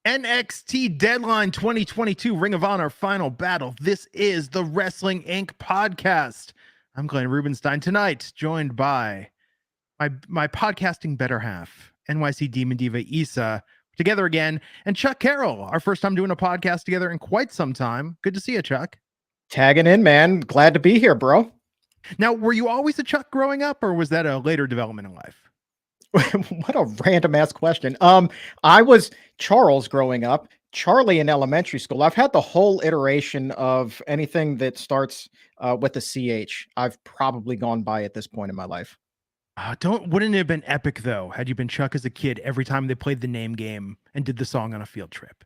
NXT Deadline 2022 Ring of Honor Final Battle. This is the Wrestling Inc. podcast. I'm Glenn Rubenstein tonight, joined by my podcasting better half, NYC Demon Diva Issa, together again, and Chuck Carroll, our first time doing a podcast together in quite some time. Good to see you, Chuck. Tagging in, man. Glad to be here, bro. Now, were you always a Chuck growing up, or was that a later development in life? What a random ass question. I was Charles growing up, Charlie in elementary school. I've had the whole iteration of anything that starts with a CH. I've probably gone by at this point in my life. Wouldn't it have been epic though, had you been Chuck as a kid every time they played the name game and did the song on a field trip?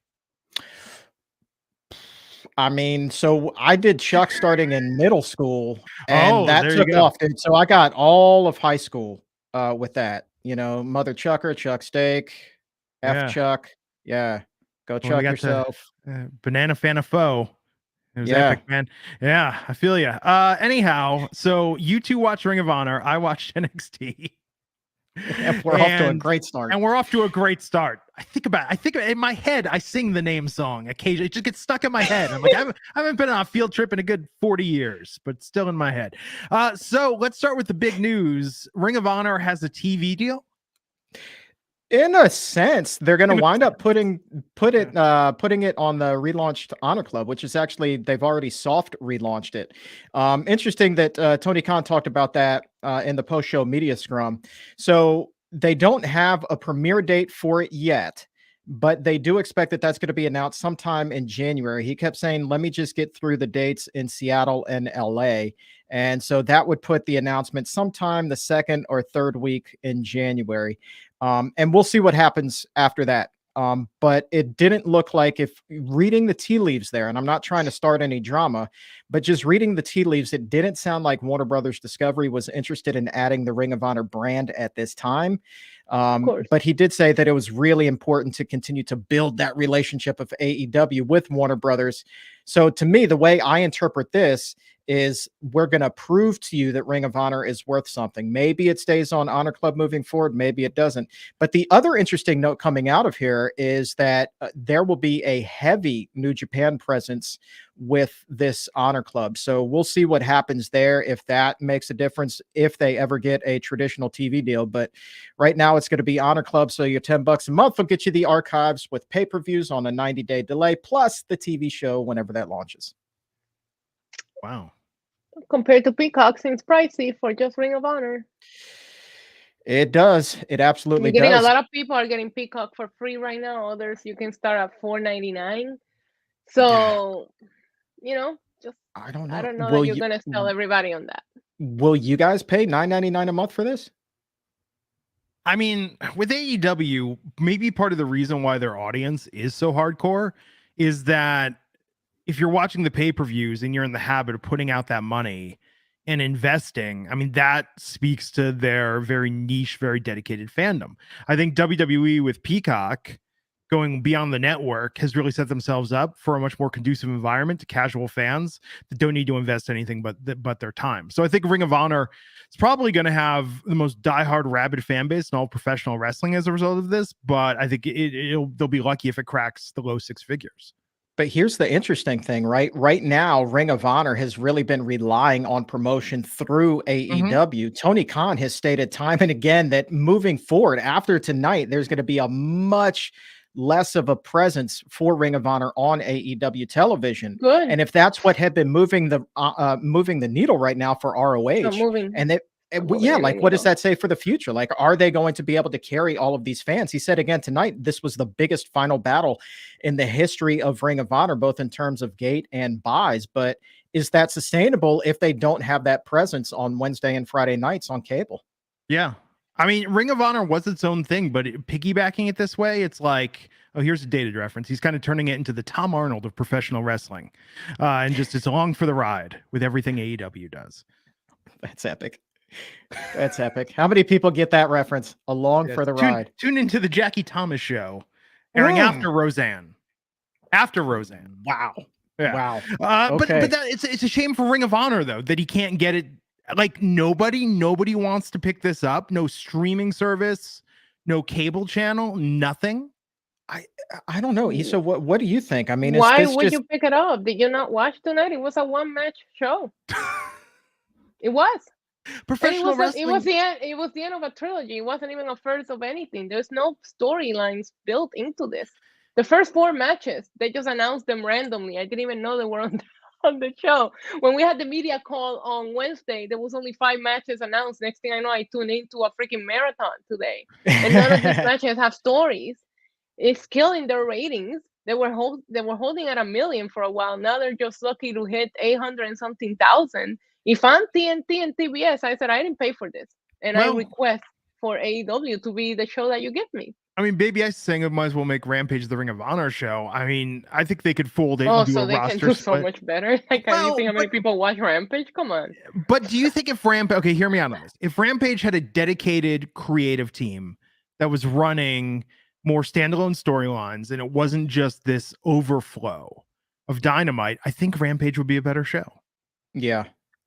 I mean, so I did Chuck starting in middle school, and that took off. And so I got all of high school with that. You know, Mother Chucker, Chuck Steak, F Chuck. Yeah. Go Chuck yourself. Banana Fan of Foe. It was epic, man. Yeah, I feel you. Anyhow, so you two watch Ring of Honor. I watched NXT. And we're off to a great start. And we're off to a great start. I think in my head, I sing the name song occasionally. It just gets stuck in my head. I'm like, I haven't been on a field trip in a good 40 years, but still in my head. So let's start with the big news. Ring of Honor has a TV deal. In a sense, they're going to wind up putting it on the relaunched Honor Club, which is actually, they've already soft relaunched it. Interesting that Tony Khan talked about that in the post-show media scrum. So they don't have a premiere date for it yet, but they do expect that that's going to be announced sometime in January. He kept saying, let me just get through the dates in Seattle and LA. And so that would put the announcement sometime the second or third week in January. And we'll see what happens after that. But it didn't look like, if reading the tea leaves there, and I'm not trying to start any drama, but just reading the tea leaves, it didn't sound like Warner Brothers Discovery was interested in adding the Ring of Honor brand at this time. But he did say that it was really important to continue to build that relationship of AEW with Warner Brothers. So to me, the way I interpret this is, we're going to prove to you that Ring of Honor is worth something. Maybe it stays on Honor Club moving forward. Maybe it doesn't. But the other interesting note coming out of here is that there will be a heavy New Japan presence with this Honor Club. So we'll see what happens there, if that makes a difference, if they ever get a traditional TV deal. But right now it's going to be Honor Club. So your $10 a month will get you the archives with pay-per-views on a 90-day delay, plus the TV show whenever that launches. Wow. Compared to Peacock, seems pricey for just Ring of Honor. It does. It absolutely does. A lot of people are getting Peacock for free right now. Others, you can start at $4.99. So, you know, just I don't know that you're gonna sell everybody on that. Will you guys pay $9.99 a month for this? I mean, with AEW, maybe part of the reason why their audience is so hardcore is that if you're watching the pay-per-views and you're in the habit of putting out that money and investing, I mean, that speaks to their very niche, very dedicated fandom. I think WWE with Peacock going beyond the network has really set themselves up for a much more conducive environment to casual fans that don't need to invest anything but their time. So I think Ring of Honor is probably going to have the most diehard, rabid fan base in all professional wrestling as a result of this, but I think they'll be lucky if it cracks the low six figures. But here's the interesting thing, right? Right now, Ring of Honor has really been relying on promotion through AEW. Tony Khan has stated time and again that moving forward after tonight, there's going to be a much less of a presence for Ring of Honor on AEW television. Good. And if that's what had been moving the needle right now for ROH, like, what does that say for the future? Like, are they going to be able to carry all of these fans? He said again tonight, this was the biggest final battle in the history of Ring of Honor, both in terms of gate and buys. But is that sustainable if they don't have that presence on Wednesday and Friday nights on cable? Yeah. I mean, Ring of Honor was its own thing, but piggybacking it this way, it's like, oh, here's a dated reference. He's kind of turning it into the Tom Arnold of professional wrestling. And just it's along for the ride with everything AEW does. That's epic. That's epic. How many people get that reference? Along for the ride. Tune into the Jackie Thomas show, airing after Roseanne. Wow. Yeah. Wow. Okay. But it's a shame for Ring of Honor though that he can't get it. Like nobody wants to pick this up. No streaming service, no cable channel, nothing. I don't know, Issa. What do you think? I mean, why would you pick it up? Did you not watch tonight? It was a one-match show. It was. Professional wrestling. It was the end. It was the end of a trilogy. It wasn't even a first of anything. There's no storylines built into this. The first 4 matches, they just announced them randomly. I didn't even know they were on the show. When we had the media call on Wednesday, there was only 5 matches announced. Next thing I know, I tuned into a freaking marathon today, and none of these matches have stories. It's killing their ratings. They were holding at 1 million for a while. Now they're just lucky to hit 800 and something thousand. If I'm TNT and TBS, I said I didn't pay for this, and I request for AEW to be the show that you give me. I mean, Baby Ice is saying it might as well make Rampage the Ring of Honor show. I mean, I think they could fold it into a roster. Oh, so they can do so much better. Like, can you think how many people watch Rampage? Come on. But do you think if Rampage? Okay, hear me out on this. If Rampage had a dedicated creative team that was running more standalone storylines, and it wasn't just this overflow of Dynamite, I think Rampage would be a better show. Yeah.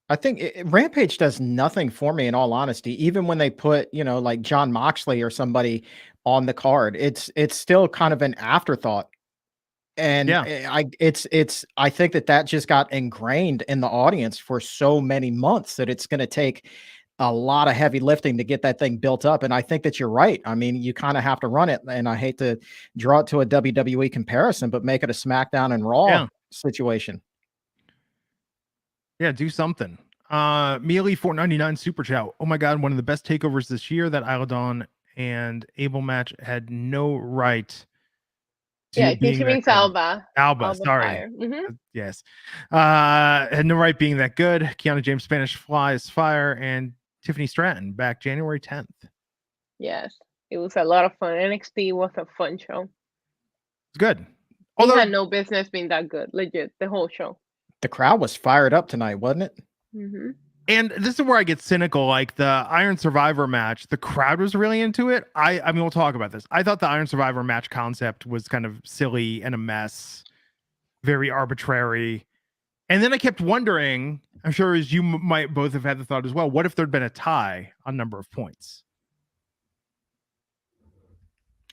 I think Rampage does nothing for me, in all honesty. Even when they put, like John Moxley or somebody on the card, it's still kind of an afterthought. And I think that just got ingrained in the audience for so many months that it's going to take a lot of heavy lifting to get that thing built up. And I think that you're right. I mean, you kind of have to run it. And I hate to draw it to a WWE comparison, but make it a SmackDown and Raw situation. Yeah, do something. Mealy 499 super chat. Oh my god, one of the best takeovers this year. That Isla Dawn and Abel match had no right. I think she means Alba. Alba, sorry. Mm-hmm. Yes. Had no right being that good. Kiana James Spanish Flies Fire and Tiffany Stratton back January 10th. Yes, it was a lot of fun. NXT was a fun show. It's good. Although it had no business being that good. Legit, the whole show. The crowd was fired up tonight, wasn't it? Mm-hmm. And this is where I get cynical. Like the Iron Survivor match, the crowd was really into it. I mean, we'll talk about this. I thought the Iron Survivor match concept was kind of silly and a mess, very arbitrary. And then I kept wondering, I'm sure as you might both have had the thought as well, what if there'd been a tie on number of points?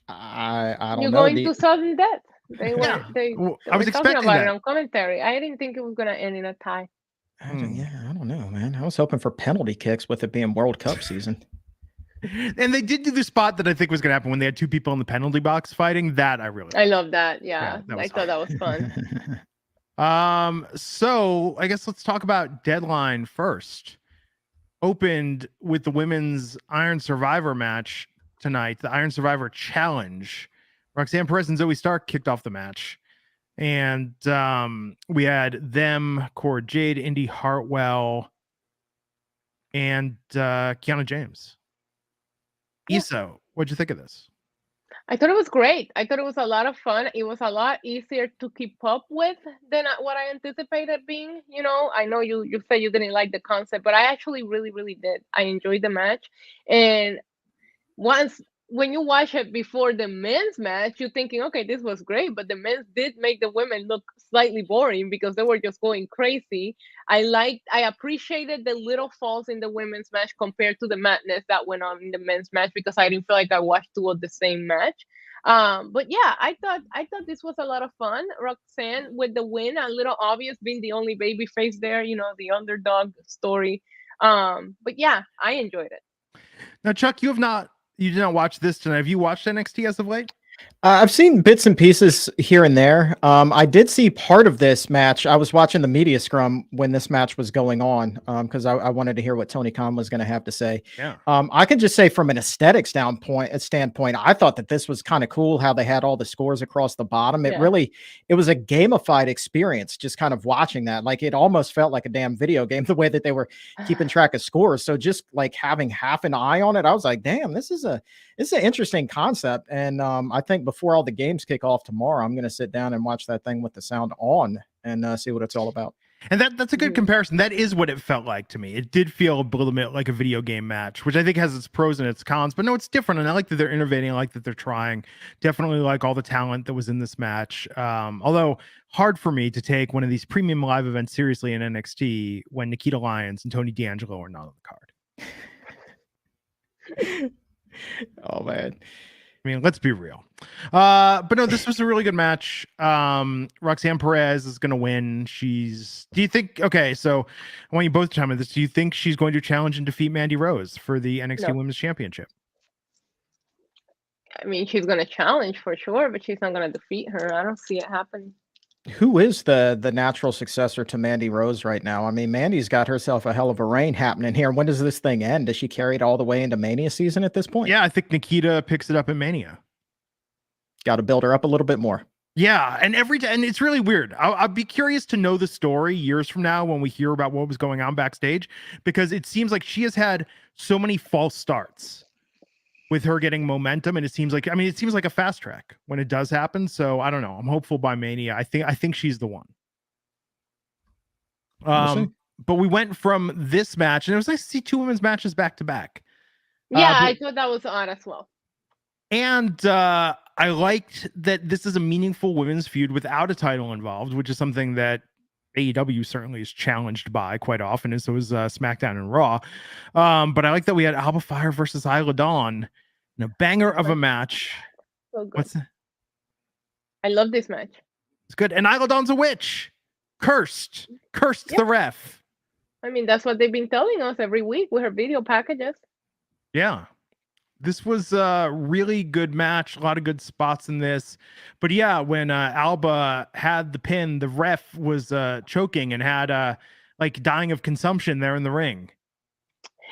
I don't know. You're going to sudden death. They I was talking expecting about that. it on commentary. I didn't think it was going to end in a tie. I don't know, man. I was hoping for penalty kicks with it being World Cup season. And they did do the spot that I think was going to happen when they had 2 people in the penalty box fighting. That I really liked. I love that. Yeah, I thought that was fun. So I guess let's talk about Deadline first. Opened with the women's Iron Survivor match tonight, the Iron Survivor Challenge. Roxanne Perez and Zoe Stark kicked off the match. And we had them, Cora Jade, Indy Hartwell, and Kiana James. Issa, what'd you think of this? I thought it was great. I thought it was a lot of fun. It was a lot easier to keep up with than what I anticipated being. I know you said you didn't like the concept, but I actually really, really did. I enjoyed the match. And when you watch it before the men's match, you're thinking, okay, this was great, but the men's did make the women look slightly boring because they were just going crazy. I appreciated the little falls in the women's match compared to the madness that went on in the men's match because I didn't feel like I watched 2 of the same match. But yeah, I thought this was a lot of fun. Roxanne with the win, a little obvious being the only baby face there, the underdog story. But yeah, I enjoyed it. Now, Chuck, you did not watch this tonight. Have you watched NXT as of late? I've seen bits and pieces here and there. I did see part of this match. I was watching the media scrum when this match was going on because I wanted to hear what Tony Khan was going to have to say. Yeah. I can just say from an aesthetic standpoint, I thought that this was kind of cool how they had all the scores across the bottom. It was a gamified experience just kind of watching that. Like it almost felt like a damn video game, the way that they were keeping track of scores. So just like having half an eye on it, I was like, damn, this is an interesting concept. And I think before all the games kick off tomorrow, I'm going to sit down and watch that thing with the sound on and see what it's all about. And that's a good comparison. That is what it felt like to me. It did feel a little bit like a video game match, which I think has its pros and its cons, but no, it's different. And I like that they're innovating. I like that they're trying. Definitely like all the talent that was in this match. Although hard for me to take one of these premium live events seriously in NXT when Nikita Lyons and Tony D'Angelo are not on the card. Oh man. I mean, let's be real. But no, this was a really good match. Roxanne Perez is going to win. Do you think, okay, so I want you both to chime in this. Do you think she's going to challenge and defeat Mandy Rose for the NXT No. Women's Championship? I mean, she's going to challenge for sure, but she's not going to defeat her. I don't see it happening. Who is the natural successor to Mandy Rose right now? I mean, Mandy's got herself a hell of a reign happening here. When does this thing end? Does she carry it all the way into Mania season at this point? Yeah, I think Nikita picks it up in Mania. Got to build her up a little bit more. Yeah, and and it's really weird. I'll be curious to know the story years from now when we hear about what was going on backstage, because it seems like she has had so many false starts with her getting momentum, and it seems like a fast track when it does happen. So I don't know. I'm hopeful by Mania. I think she's the one. But we went from this match, and it was nice to see two women's matches back to back. Yeah, I thought that was odd as well. And I liked that this is a meaningful women's feud without a title involved, which is something that AEW certainly is challenged by quite often, and so is SmackDown and Raw. But I like that we had Alba Fire versus Isla Dawn in a banger of a match. So good. What's that? I love this match. It's good. And Isla Dawn's a witch. Cursed the ref. I mean, that's what they've been telling us every week with her video packages. Yeah. This was a really good match. A lot of good spots in this. But yeah, when Alba had the pin, the ref was choking and had like dying of consumption there in the ring.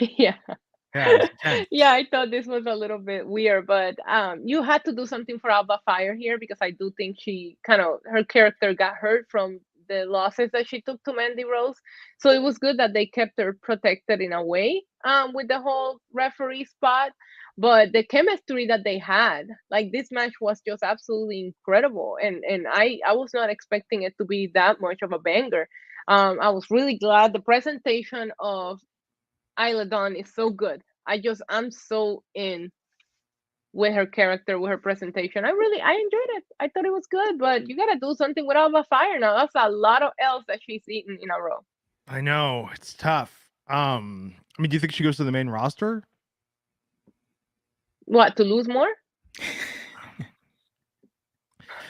Yeah. Yeah, I thought this was a little bit weird, but you had to do something for Alba Fire here, because I do think her character got hurt from the losses that she took to Mandy Rose. So it was good that they kept her protected in a way with the whole referee spot. But the chemistry that they had, like, this match was just absolutely incredible. And I was not expecting it to be that much of a banger. I was really glad. The presentation of Isla Dawn is so good. I'm so in with her character, with her presentation. I enjoyed it. I thought it was good, but you gotta do something with Alba Fire now. That's a lot of L's that she's eaten in a row. I know, it's tough. I mean, do you think she goes to the main roster? What, to lose more?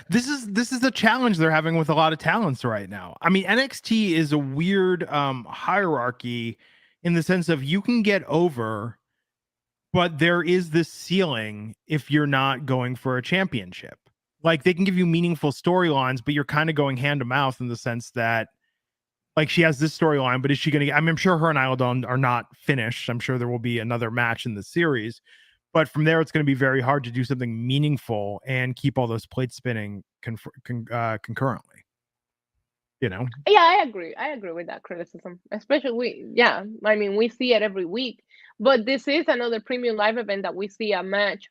This is a challenge they're having with a lot of talents right now. I mean, NXT is a weird hierarchy in the sense of you can get over, but there is this ceiling if you're not going for a championship. Like, they can give you meaningful storylines, but you're kind of going hand to mouth in the sense that, like, she has this storyline, but is she going to? I'm sure her and Isla Dawn are not finished. I'm sure there will be another match in the series, but from there, it's going to be very hard to do something meaningful and keep all those plates spinning concurrently. You know? Yeah, I agree. I agree with that criticism. Especially we see it every week, but this is another premium live event that we see a match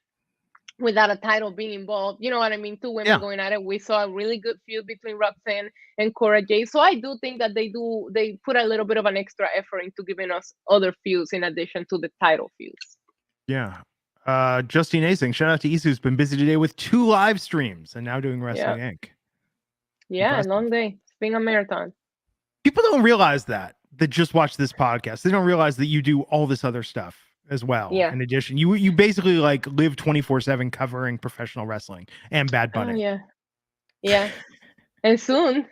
without a title being involved. You know what I mean? Two women going at it. We saw a really good feud between Roxanne and Cora Jade. So I do think that they put a little bit of an extra effort into giving us other feuds in addition to the title feuds. Yeah. Justine Asing, shout out to Isu, who's been busy today with 2 live streams and now doing Wrestling Inc. Yeah, Impressive. long day. It's been a marathon. People don't realize that just watch this podcast. They don't realize that you do all this other stuff as well. Yeah. In addition, you basically like live 24/7 covering professional wrestling and Bad Bunny. Yeah. And soon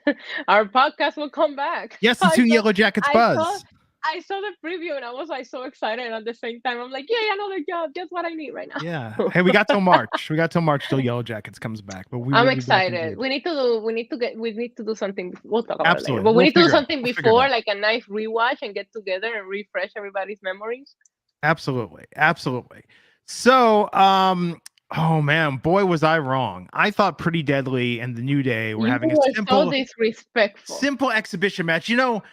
our podcast will come back. Yes, and soon Yellow Jackets Buzz. I saw the preview and I was like so excited, and at the same time I'm like, yay, another job, just what I need right now. Yeah. Hey, we got till March. Till Yellow Jackets comes back. But I'm excited. We need to do something. We'll talk about it later. But we need to do something before, like a nice rewatch, and get together and refresh everybody's memories. Absolutely. So oh man, boy was I wrong. I thought Pretty Deadly and the New Day were having a so disrespectful. Simple exhibition match. You know,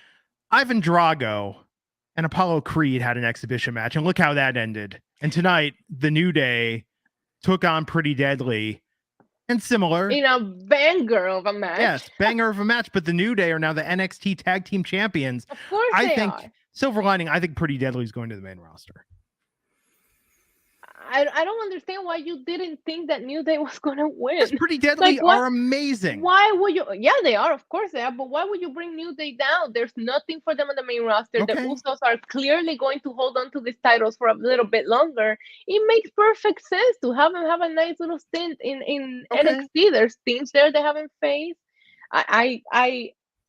Ivan Drago and Apollo Creed had an exhibition match, and look how that ended. And tonight, the New Day took on Pretty Deadly, and similar in a banger of a match. Yes, banger of a match. But the New Day are now the NXT Tag Team Champions. Of course, I think silver lining. I think Pretty Deadly is going to the main roster. I don't understand why you didn't think that New Day was gonna Because win. Pretty Deadly What? are amazing. Why would you? Yeah, they are. Of course they are. But why would you bring New Day down? There's nothing for them on the main roster. The Okay. Usos are clearly going to hold on to these titles for a little bit longer. It makes perfect sense to have them have a nice little stint in Okay. NXT. There's teams there they haven't faced.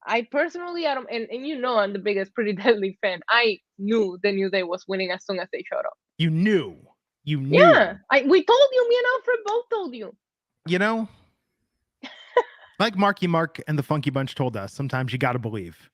I personally, I don't, and you know, I'm the biggest Pretty Deadly fan. I knew the New Day was winning as soon as they showed up. You knew. You knew. Yeah, we told you. Me and Alfred both told you. You know, like Marky Mark and the Funky Bunch told us, sometimes you got to believe.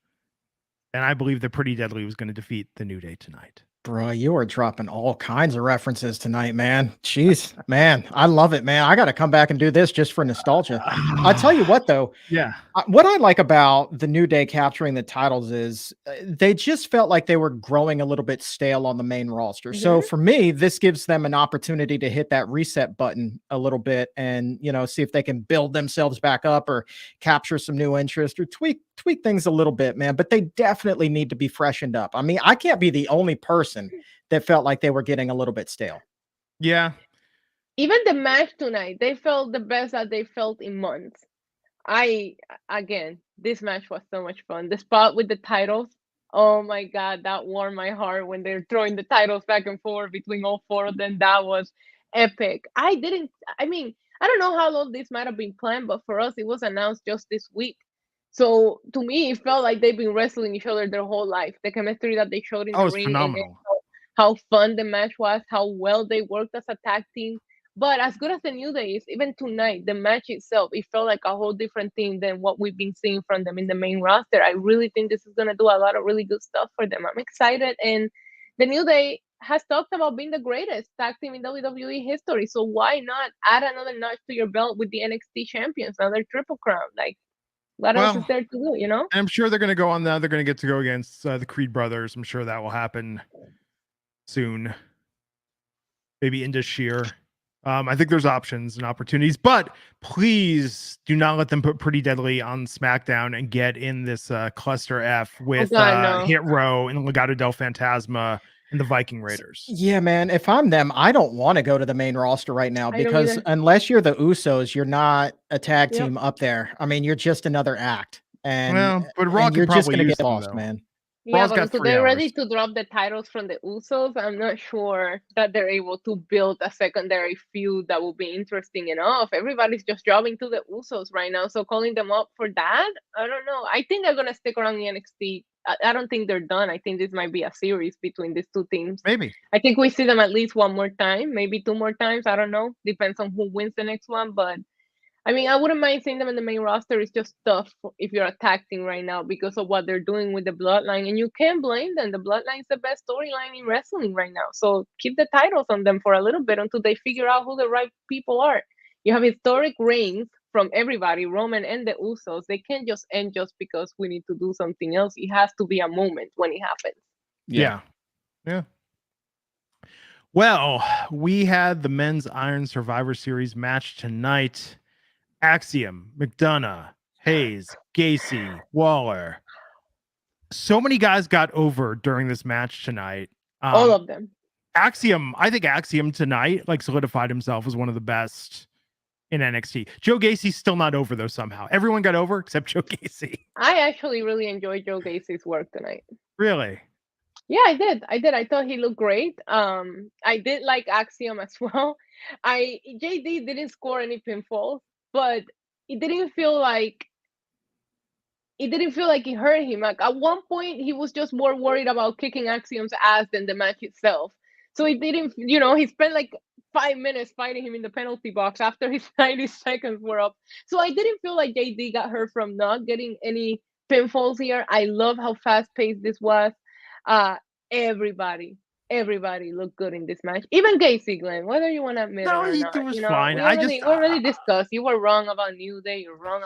And I believe that Pretty Deadly was going to defeat the New Day tonight. Bro, you are dropping all kinds of references tonight, man. Jeez, man, I love it, man. I got to come back and do this just for nostalgia. I tell you what, though, Yeah. what I like about the New Day capturing the titles is they just felt like they were growing a little bit stale on the main roster. So for me, this gives them an opportunity to hit that reset button a little bit and, you know, see if they can build themselves back up or capture some new interest or tweak things a little bit, man. But they definitely need to be freshened up. I mean, I can't be the only person that felt like they were getting a little bit stale. Yeah. Even the match tonight, they felt the best that they felt in months. Again, this match was so much fun. The spot with the titles, oh my God, that warmed my heart when they're throwing the titles back and forth between all four of them. That was epic. I mean, I don't know how long this might have been planned, but for us, it was announced just this week. So to me, it felt like they've been wrestling each other their whole life. The chemistry that they showed in the it's ring, phenomenal. and how fun the match was, how well they worked as a tag team. But as good as the New Day is, even tonight, the match itself, it felt like a whole different thing than what we've been seeing from them in the main roster. I really think this is going to do a lot of really good stuff for them. I'm excited. And the New Day has talked about being the greatest tag team in WWE history. So why not add another notch to your belt with the NXT champions, another triple crown? Like, what else is there to do, you know? I'm sure they're going to go on that. They're going to get to go against the Creed brothers. I'm sure that will happen soon. Maybe into Sheer. I think there's options and opportunities, but please do not let them put Pretty Deadly on SmackDown and get in this cluster F with Hit Row and Legado del Fantasma and the Viking Raiders. Yeah, man. If I'm them, I don't want to go to the main roster right now because unless you're the Usos, you're not a tag team up there. I mean, you're just another act. And, but Raw you're just going to get lost, lost, man. Yeah, but until they're ready to drop the titles from the Usos, I'm not sure that they're able to build a secondary feud that will be interesting enough. Everybody's just dropping to the Usos right now, so calling them up for that, I don't know. I think they're gonna stick around in NXT. I don't think they're done. I think this might be a series between these two teams. Maybe. I think we see them at least one more time, maybe two more times. I don't know. Depends on who wins the next one, but I mean, I wouldn't mind seeing them in the main roster. It's just tough if you're attacking right now because of what they're doing with the Bloodline. And you can't blame them. The Bloodline is the best storyline in wrestling right now. So keep the titles on them for a little bit until they figure out who the right people are. You have historic reigns from everybody, Roman and the Usos. They can't just end just because we need to do something else. It has to be a moment when it happens. Yeah. Well, we had the men's Iron Survivor Series match tonight. Axiom, McDonough, Hayes, Gacy, Waller. So many guys got over during this match tonight. All of them. Axiom, I think Axiom tonight like solidified himself as one of the best in NXT. Joe Gacy's still not over though somehow. Everyone got over except Joe Gacy. I actually really enjoyed Joe Gacy's work tonight. Really? Yeah, I did. I thought he looked great. I did like Axiom as well. JD didn't score any pinfalls, but it didn't feel like it hurt him. Like at one point, he was just more worried about kicking Axiom's ass than the match itself. So it didn't, he spent like 5 minutes fighting him in the penalty box after his 90 seconds were up. So I didn't feel like JD got hurt from not getting any pinfalls here. I love how fast paced this was. Everybody looked good in this match. Even Gacy, Glenn, whether you want to admit it or not. It was fine. We already discussed. You were wrong about New Day. You're wrong.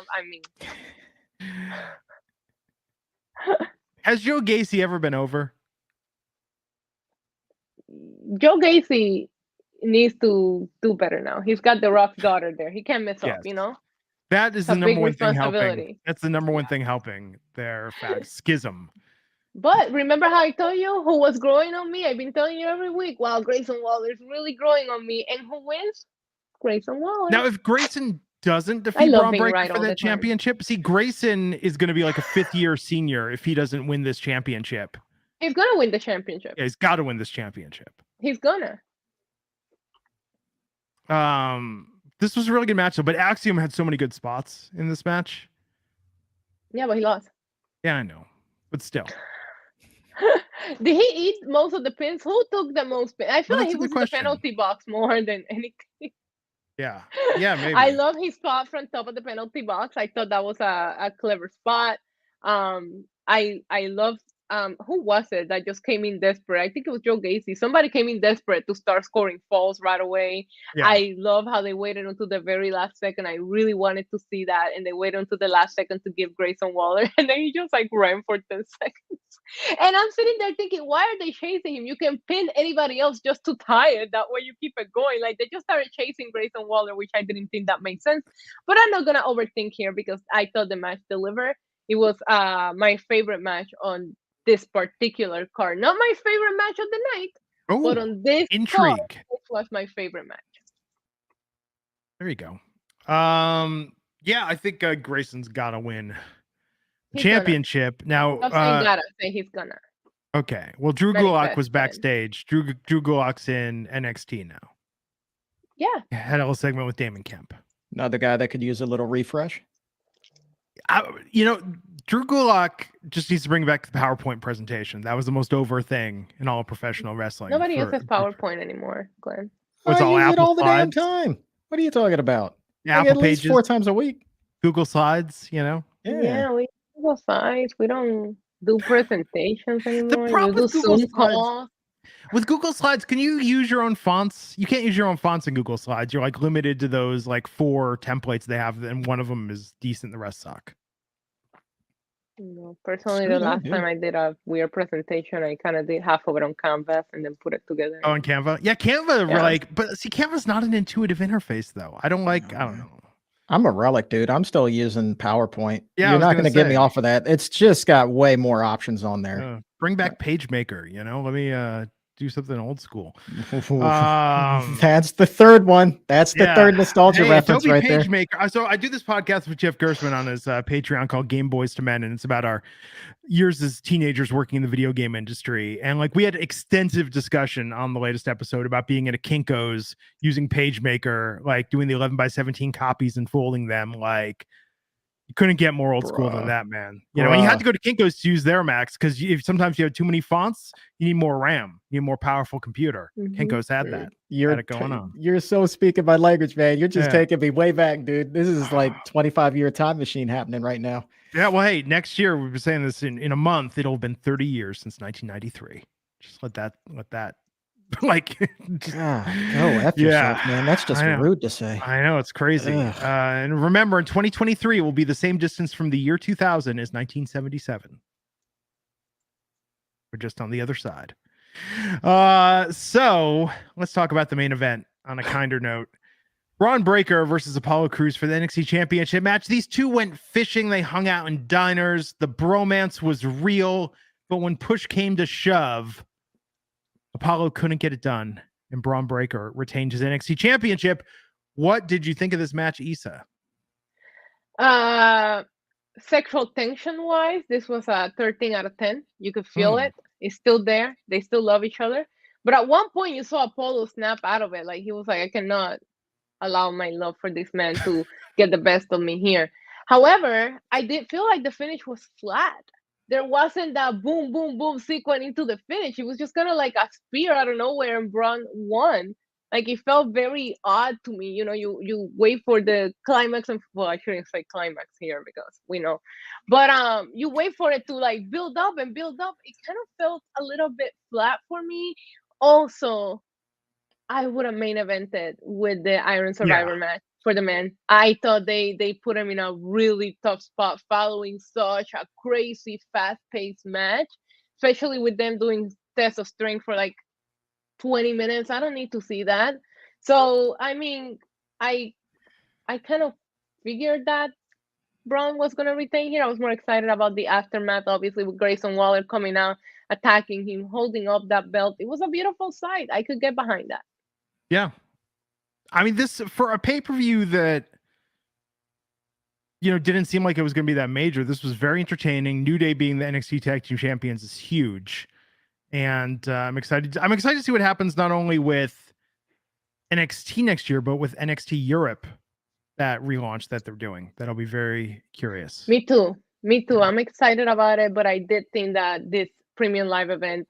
Has Joe Gacy ever been over? Joe Gacy needs to do better now. He's got the Rock's daughter there. He can't mess up, That is the number one thing helping. That's the number one thing helping their schism. But remember how I told you who was growing on me? I've been telling you every week. Wow, Grayson Waller is really growing on me. And who wins? Grayson Waller. Now, if Grayson doesn't I defeat love Braun being Breaker right for all the that time. championship, see, Grayson is going to be like a fifth-year senior if he doesn't win this championship. He's gonna win the championship. Yeah, he's got to win this championship. He's gonna. This was a really good match, though, but Axiom had so many good spots in this match. Yeah, but he lost. Yeah, I know, but still. Did he eat most of the pins? Who took the most pins? I feel Well, like that's he a good was in the question. penalty box more than anything. Yeah, maybe. I love his spot from top of the penalty box. I thought that was a clever spot. I love who was it that just came in desperate? I think it was Joe Gacy. Somebody came in desperate to start scoring falls right away. Yeah. I love how they waited until the very last second. I really wanted to see that, and they waited until the last second to give Grayson Waller, and then he just like ran for 10 seconds. And I'm sitting there thinking, why are they chasing him? You can pin anybody else just to tie it. That way you keep it going. Like they just started chasing Grayson Waller, which I didn't think that made sense. But I'm not gonna overthink here because I thought the match delivered. It was my favorite match on this particular card. Not my favorite match of the night, but on this intrigue. card, this was my favorite match. There you go. Yeah, I think Grayson's got to win He's championship. Now, Stop saying gotta, say he's gonna. Okay. Well, Drew Very Gulak fast was then. backstage. Drew Gulak's in NXT now. Yeah. Had a little segment with Damon Kemp. Another guy that could use a little refresh. Drew Gulak just needs to bring back the PowerPoint presentation. That was the most over thing in all of professional wrestling. Nobody uses PowerPoint anymore, Glenn. What's I all use it Apple all the damn Slides? time. What are you talking about? Yeah, Like, at Apple least Pages, 4 times a week. Google Slides, Yeah, we go sites. We don't do presentations anymore. problem You do with Google Zoom Slides- calls. With Google Slides, can you use your own fonts? You can't use your own fonts in Google Slides. You're like limited to those like 4 templates they have, and one of them is decent. The rest suck. No, personally, Screw the that, last dude. time I did a weird presentation, I kind of did half of it on Canvas and then put it together. Oh, in Canva? Yeah, Canva, Yeah. but see, Canva's not an intuitive interface, though. I don't know. I'm a relic, dude. I'm still using PowerPoint. Yeah, I You're was not gonna going to get me say. off of that. It's just got way more options on there. Bring back PageMaker, let me do something old school. That's the third one. That's the third nostalgia reference Adobe right there. PageMaker. So I do this podcast with Jeff Gerstmann on his Patreon called Game Boys to Men, and it's about our years as teenagers working in the video game industry. And like we had extensive discussion on the latest episode about being at a Kinko's using PageMaker, like doing the 11x17 copies and folding them. Like you couldn't get more old school than that, man. And you had to go to Kinko's to use their Macs because sometimes you have too many fonts, you need more RAM, you need a more powerful computer. Kinko's had that. Had it going on. You're so speaking my language, man. You're just taking me way back, dude. This is like 25-year time machine happening right now. Yeah, well, hey, next year we've been saying this in a month. It'll have been 30 years since 1993. Just let that like God, go F yourself, man. That's just rude to say. I know, it's crazy. And remember, in 2023, it will be the same distance from the year 2000 as 1977. We're just on the other side. So let's talk about the main event on a kinder note. Braun Breaker versus Apollo Crews for the NXT Championship match. These two went fishing. They hung out in diners. The bromance was real. But when push came to shove, Apollo couldn't get it done, and Braun Breaker retained his NXT Championship. What did you think of this match, Issa? Sexual tension wise, this was a 13 out of 10. You could feel it. It's still there. They still love each other. But at one point, you saw Apollo snap out of it. Like he was like, I cannot allow my love for this man to get the best of me here. However, I did feel like the finish was flat. There wasn't that boom, boom, boom sequence into the finish. It was just kind of like a spear out of nowhere, and Braun won. Like it felt very odd to me. You wait for the climax, and well, I shouldn't say climax here because we know, but you wait for it to like build up and build up. It kind of felt a little bit flat for me. Also, I would have main evented with the Iron Survivor match for the men. I thought they put him in a really tough spot following such a crazy fast-paced match, especially with them doing tests of strength for like 20 minutes. I don't need to see that. So I mean, I kind of figured that Braun was gonna retain here. I was more excited about the aftermath, obviously, with Grayson Waller coming out, attacking him, holding up that belt. It was a beautiful sight. I could get behind that. Yeah. I mean, this for a pay-per-view that didn't seem like it was going to be that major. This was very entertaining. New Day being the NXT Tag Team Champions is huge, and I'm excited. I'm excited to see what happens not only with NXT next year, but with NXT Europe, that relaunch that they're doing. That'll be very curious. Me too. Yeah. I'm excited about it, but I did think that this premium live event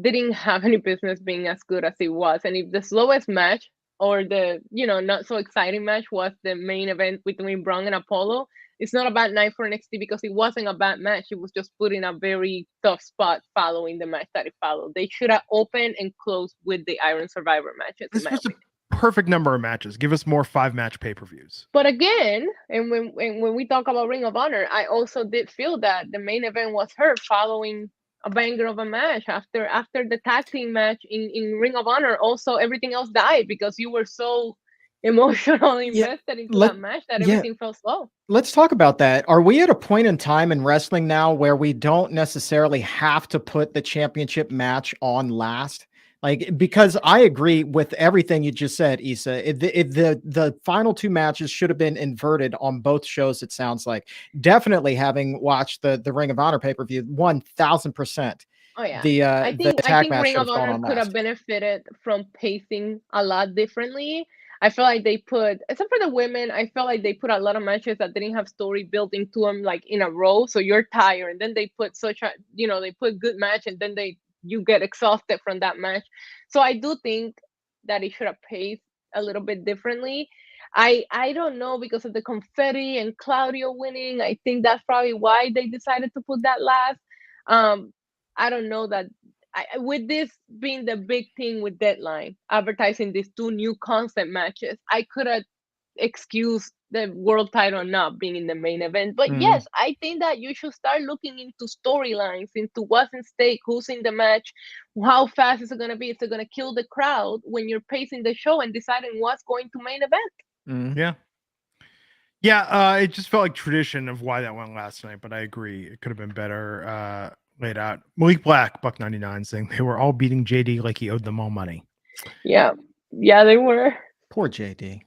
didn't have any business being as good as it was. And if the slowest match or the not so exciting match was the main event between Braun and Apollo, it's not a bad night for NXT because it wasn't a bad match. It was just put in a very tough spot following the match that it followed. They should have opened and closed with the Iron Survivor matches. This was a perfect number of matches. Give us more 5-match pay-per-views. But again, and when we talk about Ring of Honor, I also did feel that the main event was hurt following a banger of a match after the tag team match in Ring of Honor. Also, everything else died because you were so emotionally invested into that match that everything felt slow. Let's talk about that. Are we at a point in time in wrestling now where we don't necessarily have to put the championship match on last? Like, because I agree with everything you just said, Issa. The final 2 matches should have been inverted on both shows, it sounds like. Definitely, having watched the Ring of Honor pay-per-view, 1000%. Oh yeah. I think Ring of Honor could have benefited from pacing a lot differently. I feel like they put, except for the women, I felt like they put a lot of matches that didn't have story built into them, like in a row. So you're tired, and then they put they put good match, and then you get exhausted from that match. So I do think that it should have paced a little bit differently. I don't know, because of the confetti and Claudio winning. I think that's probably why they decided to put that last. I don't know that. With this being the big thing with Deadline, advertising these 2 new concept matches, I could have excused the world title not being in the main event. But yes, I think that you should start looking into storylines, into what's in stake, who's in the match, how fast is it going to be, is it going to kill the crowd when you're pacing the show and deciding what's going to main event. Yeah, it just felt like tradition of why that went last night, but I agree. It could have been better laid out. Malik Black, Buck99, saying they were all beating JD like he owed them all money. Yeah, they were. Poor JD.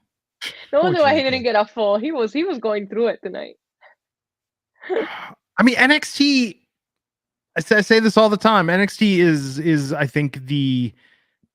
No wonder why he didn't get a full. He was going through it tonight. I mean, NXT, I say this all the time. NXT is I think the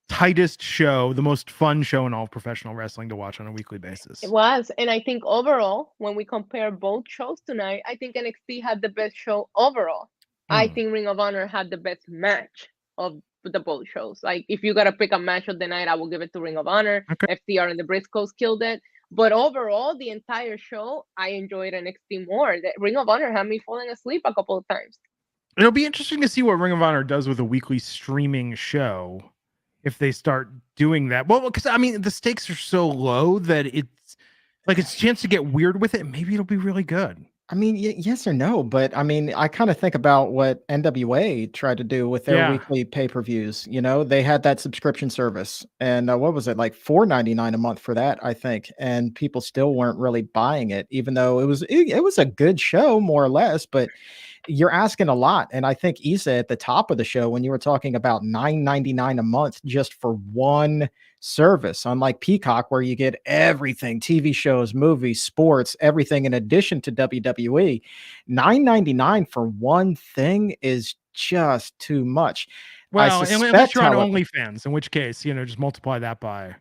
tightest show, the most fun show in all of professional wrestling to watch on a weekly basis. It was. And I think overall, when we compare both shows tonight, I think NXT had the best show overall. I think Ring of Honor had the best match of the both shows. Like, if you got to pick a match of the night, I will give it to Ring of Honor. Okay. FTR and the Briscoes killed it. But overall, the entire show, I enjoyed NXT more. The Ring of Honor had me falling asleep a couple of times. It'll be interesting to see what Ring of Honor does with a weekly streaming show if they start doing that. Well, because I mean, the stakes are so low that it's like it's a chance to get weird with it. Maybe it'll be really good. I mean, yes or no, but I mean, I kind of think about what NWA tried to do with their weekly pay-per-views. They had that subscription service, and what was it, like $4.99 a month for that, I think, and people still weren't really buying it, even though it was a good show, more or less. But you're asking a lot, and I think Issa at the top of the show when you were talking about $9.99 a month just for one service, unlike Peacock, where you get everything, TV shows, movies, sports, everything in addition to WWE. $9.99 for one thing is just too much. Well, unless you're on OnlyFans, in which case, just multiply that by.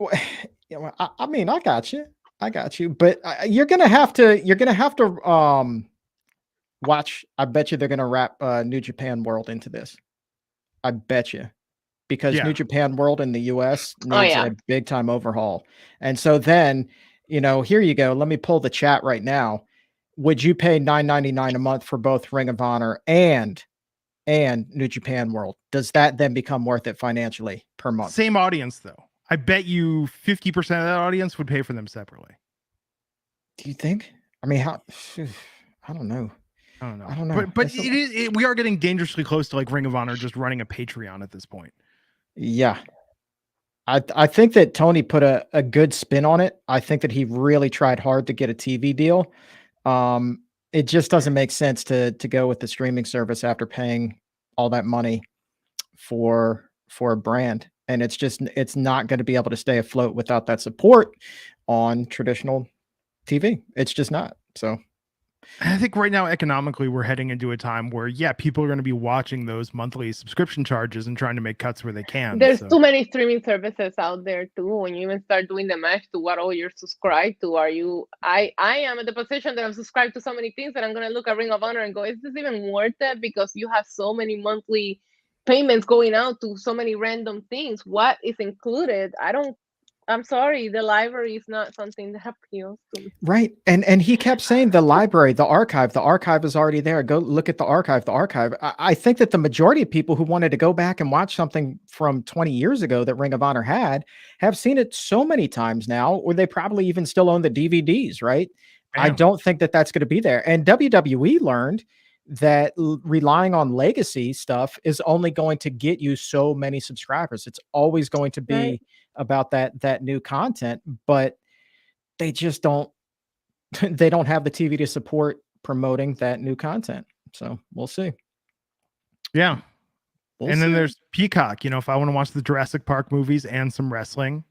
I mean, I got you, but you're gonna have to watch. I bet you they're gonna wrap New Japan World into this. I bet you. Because New Japan World in the US needs a big time overhaul. And so then, here you go. Let me pull the chat right now. Would you pay $9.99 a month for both Ring of Honor and New Japan World? Does that then become worth it financially per month? Same audience, though. I bet you 50% of that audience would pay for them separately. Do you think? I mean, I don't know. I don't know. But we are getting dangerously close to like Ring of Honor just running a Patreon at this point. Yeah. I think that Tony put a good spin on it. I think that he really tried hard to get a TV deal. It just doesn't make sense to go with the streaming service after paying all that money for a brand. And it's not going to be able to stay afloat without that support on traditional TV. It's just not. So I think right now, economically, we're heading into a time where, yeah, people are going to be watching those monthly subscription charges and trying to make cuts where they can. There's too many streaming services out there too. When you even start doing the match to what all you're subscribed to, I am in the position that I'm subscribed to so many things that I'm gonna look at Ring of Honor and go, is this even worth it? Because you have so many monthly payments going out to so many random things. What is included? I'm sorry, the library is not something that appeals to me. right. And he kept saying the library, the archive is already there. Go look at the archive. I think that the majority of people who wanted to go back and watch something from 20 years ago that Ring of Honor had have seen it so many times now, or they probably even still own the DVDs, right? Damn. I don't think that that's going to be there. And WWE learned that relying on legacy stuff is only going to get you so many subscribers. It's always going to be Right. about that new content, but they just don't they don't have the TV to support promoting that new content. So we'll see. Yeah. We'll And then see. there's Peacock. If I want to watch the Jurassic Park movies and some wrestling,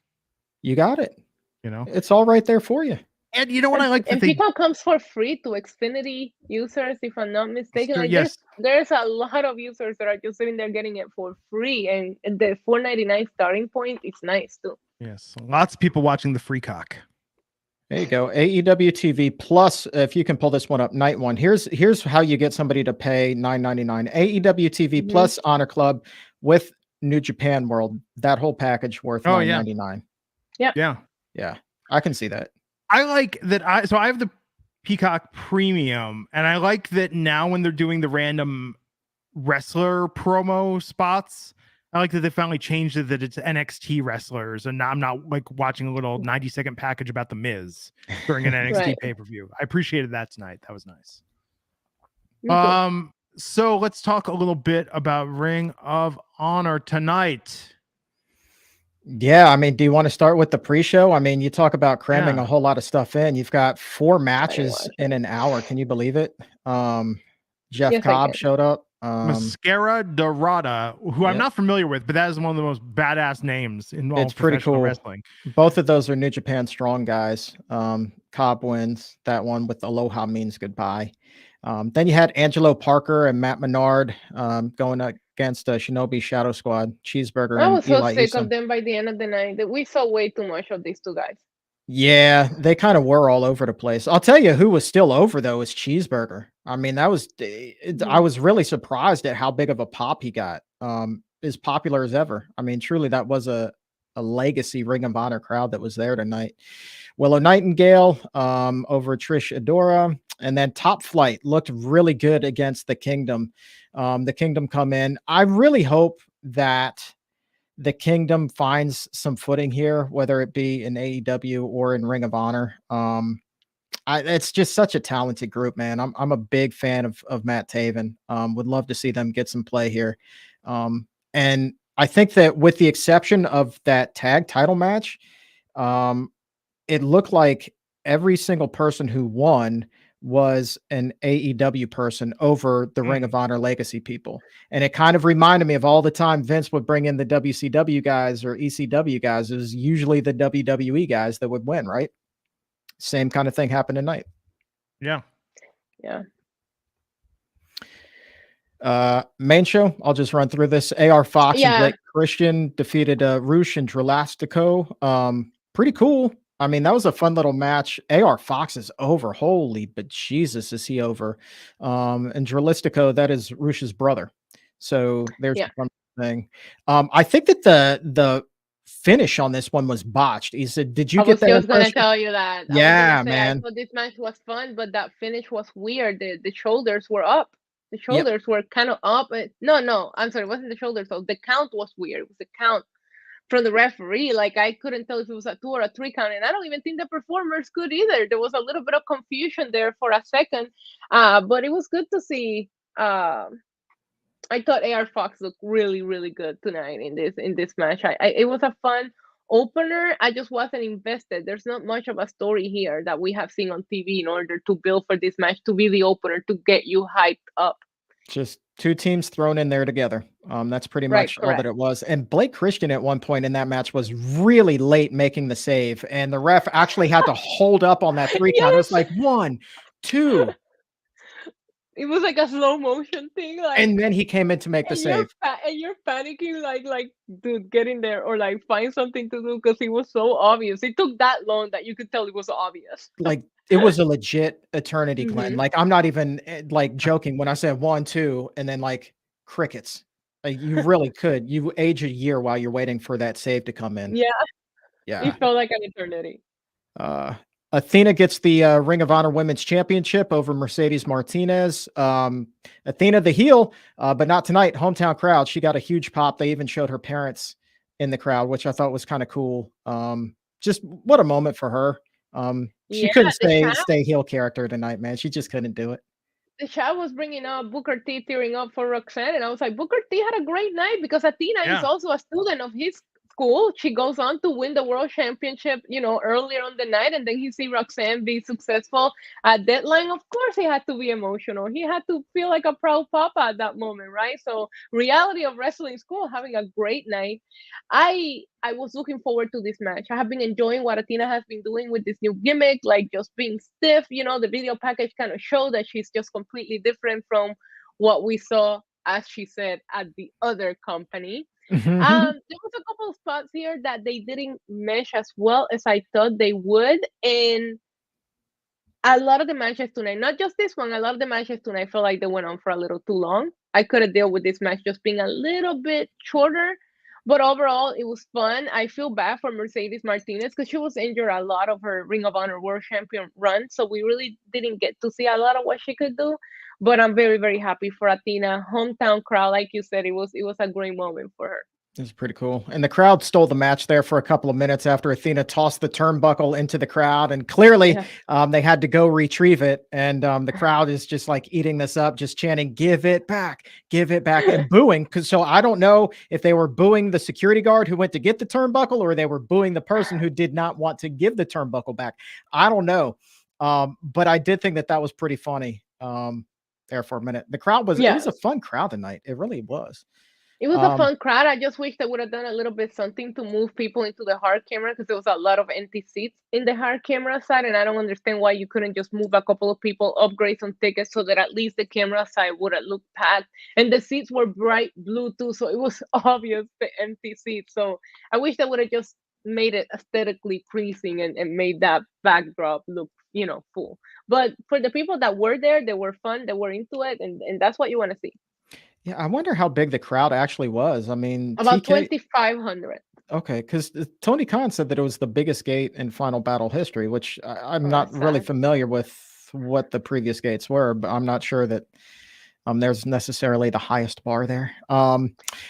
You got it. you know. It's all right there for you. And you know what I like? And Peacock comes for free to Xfinity users, if I'm not mistaken. So, Like yes. there's a lot of users that are just sitting there getting it for free, and the $4.99 starting point is nice too. Yes. Lots of people watching the Free Cock. There you go. AEW TV Plus, if you can pull this one up, night one. Here's how you get somebody to pay $9.99. AEW TV Plus Honor Club with New Japan World. That whole package worth $9.99. Yeah. Yeah. I can see that. I like that. I have the Peacock Premium, and I like that now when they're doing the random wrestler promo spots, I like that they finally changed it that it's NXT wrestlers, and now I'm not like watching a little 90-second package about the Miz during an NXT Right. pay-per-view. I appreciated that tonight. That was nice. Me too. So let's talk a little bit about Ring of Honor tonight. Yeah, I mean, do you want to start with the pre-show? I mean, you talk about cramming Yeah. a whole lot of stuff in. You've got 4 matches watch in an hour. Can you believe it? Jeff Yes, I Cobb can. showed up. Mascara Dorada, who I'm Yep. not familiar with, but that is one of the most badass names in all It's pretty professional cool. wrestling. Both of those are New Japan Strong guys. Cobb wins that one with Aloha Means Goodbye. Then you had Angelo Parker and Matt Menard going against Shinobi Shadow Squad, Cheeseburger, I and was so Eli sick Isom. of them by the end of the night that we saw way too much of these two guys. Yeah, they kind of were all over the place. I'll tell you who was still over though is Cheeseburger. I mean, that was I was really surprised at how big of a pop he got. As popular as ever. I mean, truly that was a legacy Ring of Honor crowd that was there tonight. Willow Nightingale over Trish Adora, and then Top Flight looked really good against the Kingdom. The Kingdom come in. I really hope that the Kingdom finds some footing here, whether it be in AEW or in Ring of Honor. It's just such a talented group, man. I'm a big fan of Matt Taven. Would love to see them get some play here. And I think that with the exception of that tag title match, it looked like every single person who won was an AEW person over the Ring of Honor legacy people. And it kind of reminded me of all the time Vince would bring in the WCW guys or ECW guys. It was usually the WWE guys that would win, right? Same kind of thing happened tonight. Yeah. Yeah. Main show, I'll just run through this. AR Fox and Yeah. Blake Christian defeated Roosh and Drelastico. Pretty cool. I mean, that was a fun little match. AR Fox is over. Holy but Jesus, is he over? And Drelastico, that is Roosh's brother. So there's Yeah. one thing. I think that the finish on this one was botched. He said, "Did you I get was that?" just gonna impression? tell you that. Yeah, I man. thought this match was fun, but that finish was weird. The shoulders were up. The shoulders were kind of up. No, I'm sorry, it wasn't the shoulders. So the count was weird. It was the count from the referee. Like I couldn't tell if it was a 2 or a 3 count, and I don't even think the performers could either. There was a little bit of confusion there for a second, but it was good to see. I thought AR Fox looked really, really good tonight in this match. It was a fun opener, I just wasn't invested. There's not much of a story here that we have seen on TV in order to build for this match to be the opener to get you hyped up. Just two teams thrown in there together. That's pretty Right, much all correct. that it was. And Blake Christian at one point in that match was really late making the save, and the ref actually had to hold up on that 3 count. It was Yes. like 1, 2, It was like a slow motion thing, like, and then he came in to make the and you're save. and you're panicking, like, dude, get in there or like find something to do because it was so obvious. It took that long that you could tell it was obvious. Like, it was a legit eternity, Glenn. Mhm. Like, I'm not even like joking when I said 1, 2, and then like crickets. Like, you really could. You age a year while you're waiting for that save to come in. Yeah, Yeah. it felt like an eternity. Athena gets the Ring of Honor Women's Championship over Mercedes Martinez. Athena, the heel, but not tonight. Hometown crowd. She got a huge pop. They even showed her parents in the crowd, which I thought was kind of cool. Just what a moment for her. She Yeah, couldn't the stay heel character tonight, man. She just couldn't do it. chat was bringing up Booker T tearing up for Roxanne, and I was like, Booker T had a great night because Athena is Yeah. also a student of his school. She goes on to win the world championship, earlier on the night, and then he see Roxanne be successful at Deadline. Of course, he had to be emotional. He had to feel like a proud papa at that moment, right? So, reality of wrestling school, having a great night. I was looking forward to this match. I have been enjoying what Athena has been doing with this new gimmick, like just being stiff. The video package kind of showed that she's just completely different from what we saw, as she said, at the other company. There was a couple of spots here that they didn't mesh as well as I thought they would, and a lot of the matches tonight, not just this one, a lot of the matches tonight felt like they went on for a little too long. I could have dealt with this match just being a little bit shorter, but overall it was fun. I feel bad for Mercedes Martinez because she was injured a lot of her Ring of Honor World Champion run, so we really didn't get to see a lot of what she could do. But I'm very, very happy for Athena. Hometown crowd, like you said, it was a great moment for her. It's pretty cool. And the crowd stole the match there for a couple of minutes after Athena tossed the turnbuckle into the crowd. And clearly they had to go retrieve it. And the crowd is just like eating this up, just chanting, give it back, and booing. So I don't know if they were booing the security guard who went to get the turnbuckle or they were booing the person who did not want to give the turnbuckle back. I don't know. But I did think that was pretty funny there for a minute. The crowd it was a fun crowd tonight. It really was. It was a fun crowd. I just wish they would have done a little bit something to move people into the hard camera because there was a lot of empty seats in the hard camera side, and I don't understand why you couldn't just move a couple of people, upgrade some tickets so that at least the camera side would have looked packed. And the seats were bright blue too, so it was obvious the empty seats. So I wish they would have just made it aesthetically pleasing and made that backdrop look, full. But for the people that were there, they were fun, they were into it, and that's what you want to see. Yeah, I wonder how big the crowd actually was. I mean, about 2,500. Okay, because Tony Khan said that it was the biggest gate in Final Battle history, which I'm not really familiar with what the previous gates were, but I'm not sure that there's necessarily the highest bar there.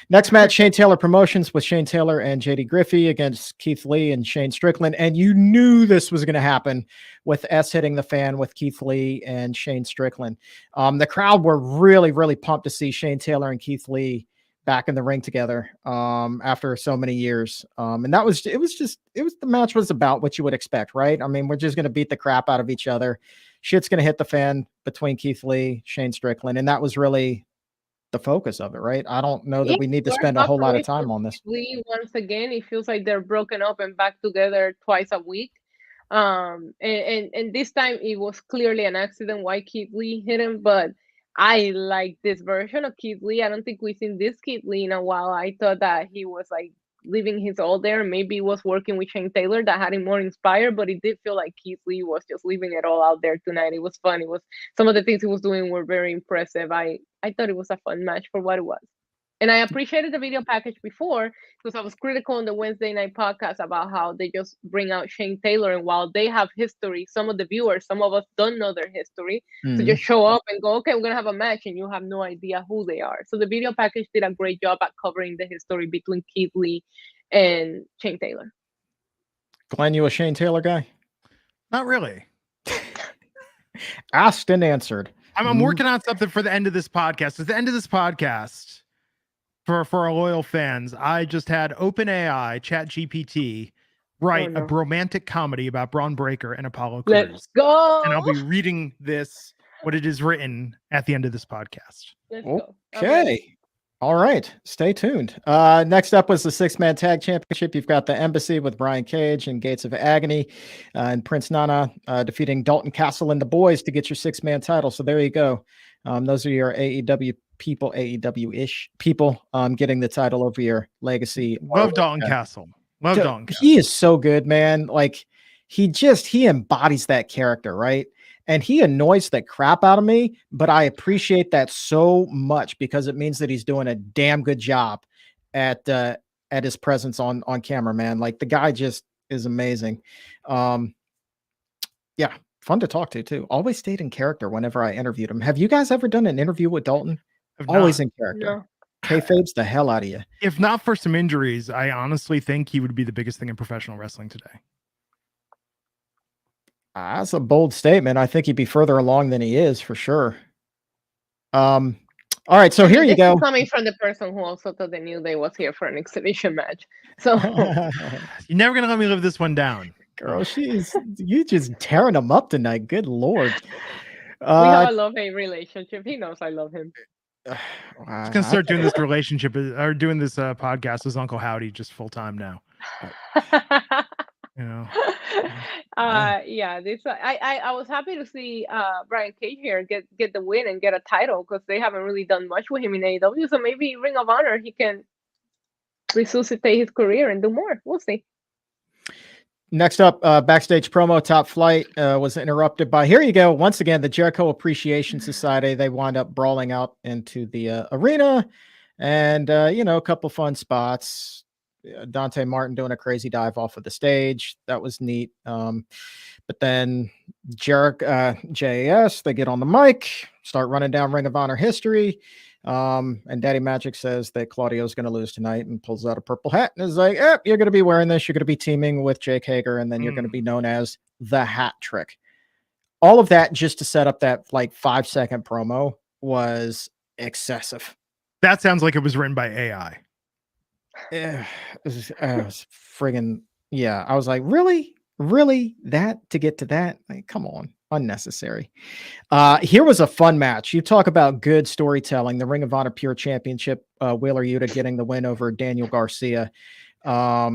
Next match, Shane Taylor Promotions with Shane Taylor and JD Griffey against Keith Lee and Shane Strickland. And you knew this was going to happen with S hitting the fan with Keith Lee and Shane Strickland. The crowd were really, really pumped to see Shane Taylor and Keith Lee back in the ring together after so many years. And the match was about what you would expect, right? I mean, we're just going to beat the crap out of each other. Shit's going to hit the fan between Keith Lee, Shane Strickland. And that was really the focus of it, right? I don't know that we need to spend a whole lot of time on this. Lee, once again, it feels like they're broken up and back together twice a week. And this time it was clearly an accident why Keith Lee hit him, but I like this version of Keith Lee. I don't think we've seen this Keith Lee in a while. I thought that he was like leaving his all there. Maybe he was working with Shane Taylor that had him more inspired, but it did feel like Keith Lee was just leaving it all out there tonight. It was fun. It was some of the things he was doing were very impressive. I thought it was a fun match for what it was. And I appreciated the video package before because I was critical on the Wednesday night podcast about how they just bring out Shane Taylor. And while they have history, some of the viewers, some of us don't know their history. So just show up and go, okay, we're going to have a match and you have no idea who they are. So the video package did a great job at covering the history between Keith Lee and Shane Taylor. Glenn, you a Shane Taylor guy? Not really. Asked and answered. I'm working on something for the end of this podcast. At the end of this podcast, for our loyal fans, I just had OpenAI ChatGPT write a romantic comedy about Braun Breaker and Apollo Crews. Let's go. And I'll be reading what it is written at the end of this podcast. Let's go. Okay. All right. Stay tuned. Next up was the 6-man tag championship. You've got the Embassy with Brian Cage and Gates of Agony and Prince Nana defeating Dalton Castle and the boys to get your 6-man title. So there you go. Those are your AEW people, AEW-ish people getting the title over your legacy. Love Dalton Castle. Love Dalton Castle. He is so good, man. Like he embodies that character, right? And he annoys the crap out of me, but I appreciate that so much because it means that he's doing a damn good job at his presence on camera, man. Like the guy just is amazing. Yeah, fun to talk to too. Always stayed in character whenever I interviewed him. Have you guys ever done an interview with Dalton? Always in character. No. Kayfabe's the hell out of you. If not for some injuries, I honestly think he would be the biggest thing in professional wrestling today. That's a bold statement. I think he'd be further along than he is for sure. All right, so here you go. Coming from the person who also thought the New Day was here for an exhibition match. So you're never gonna let me live this one down, girl. You just tearing him up tonight. Good Lord. We have a love-hate relationship. He knows I love him. He's gonna start doing this relationship or doing this podcast as Uncle Howdy just full time now. You know. Yeah, this I was happy to see Brian Cage here get the win and get a title because they haven't really done much with him in AEW. So maybe Ring of Honor he can resuscitate his career and do more. We'll see. Next up, backstage promo. Top Flight was interrupted by, here you go, once again, the Jericho Appreciation Society. They wind up brawling out into the arena, and a couple fun spots. Dante Martin doing a crazy dive off of the stage. That was neat. But then JAS, they get on the mic, start running down Ring of Honor history. And Daddy Magic says that Claudio's going to lose tonight and pulls out a purple hat and is like, you're going to be wearing this. You're going to be teaming with Jake Hager, and then you're going to be known as the Hat Trick. All of that just to set up that like 5-second promo was excessive. That sounds like it was written by AI. It was friggin', yeah. I was like, really that to get to that? Like, come on, unnecessary. Here was a fun match. You talk about good storytelling. The Ring of Honor Pure Championship, Wheeler Yuta getting the win over Daniel Garcia. I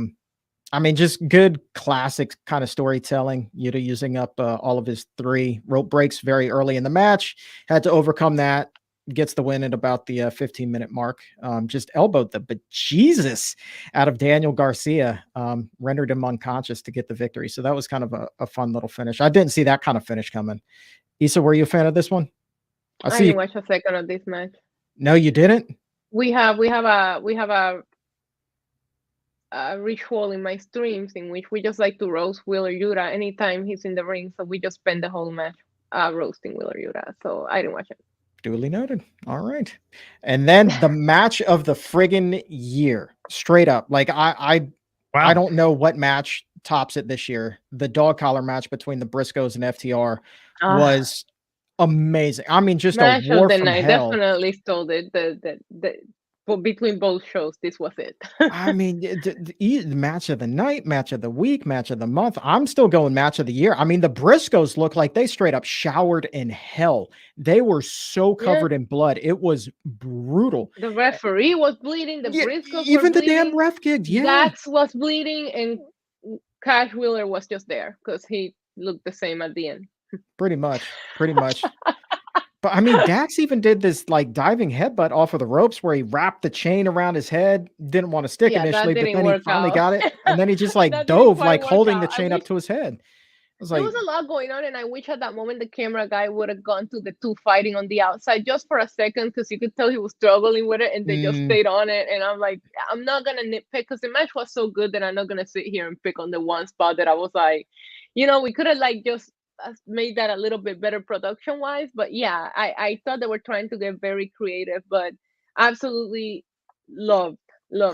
mean, just good classic kind of storytelling. Yuta using up all of his 3 rope breaks very early in the match, had to overcome that. Gets the win at about the 15-minute mark. Just elbowed the bejesus out of Daniel Garcia, rendered him unconscious to get the victory. So that was kind of a fun little finish. I didn't see that kind of finish coming. Issa, were you a fan of this one? I didn't watch a second of this match. No, you didn't? We have a ritual in my streams in which we just like to roast Wheeler Yuta anytime he's in the ring. So we just spend the whole match roasting Wheeler Yuta. So I didn't watch it. Duly noted. All right. And then the match of the friggin' year, straight up. Like I don't know what match tops it this year. The dog collar match between the Briscoes and FTR was amazing. I mean, just match a war of the from night. hell. Definitely stole it. Between both shows, this was it. I mean, the match of the night, match of the week, match of the month. I'm still going match of the year. I mean, the Briscoes look like they straight up showered in hell. They were so covered in blood. It was brutal. The referee was bleeding. The Briscoes even were the bleeding. damn ref gig. Yeah, Dax was bleeding, and Cash Wheeler was just there because he looked the same at the end. Pretty much. But I mean, Dax even did this like diving headbutt off of the ropes where he wrapped the chain around his head. Didn't want to stick initially, but then he finally got it. And then he just like dove, like holding the chain up to his head. There was a lot going on, and I wish at that moment the camera guy would have gone to the 2 fighting on the outside just for a second, because you could tell he was struggling with it, and they just stayed on it. And I'm like, I'm not gonna nitpick because the match was so good that I'm not gonna sit here and pick on the one spot that I was like, we could have like just made that a little bit better production wise. But yeah, I thought they were trying to get very creative, but absolutely loved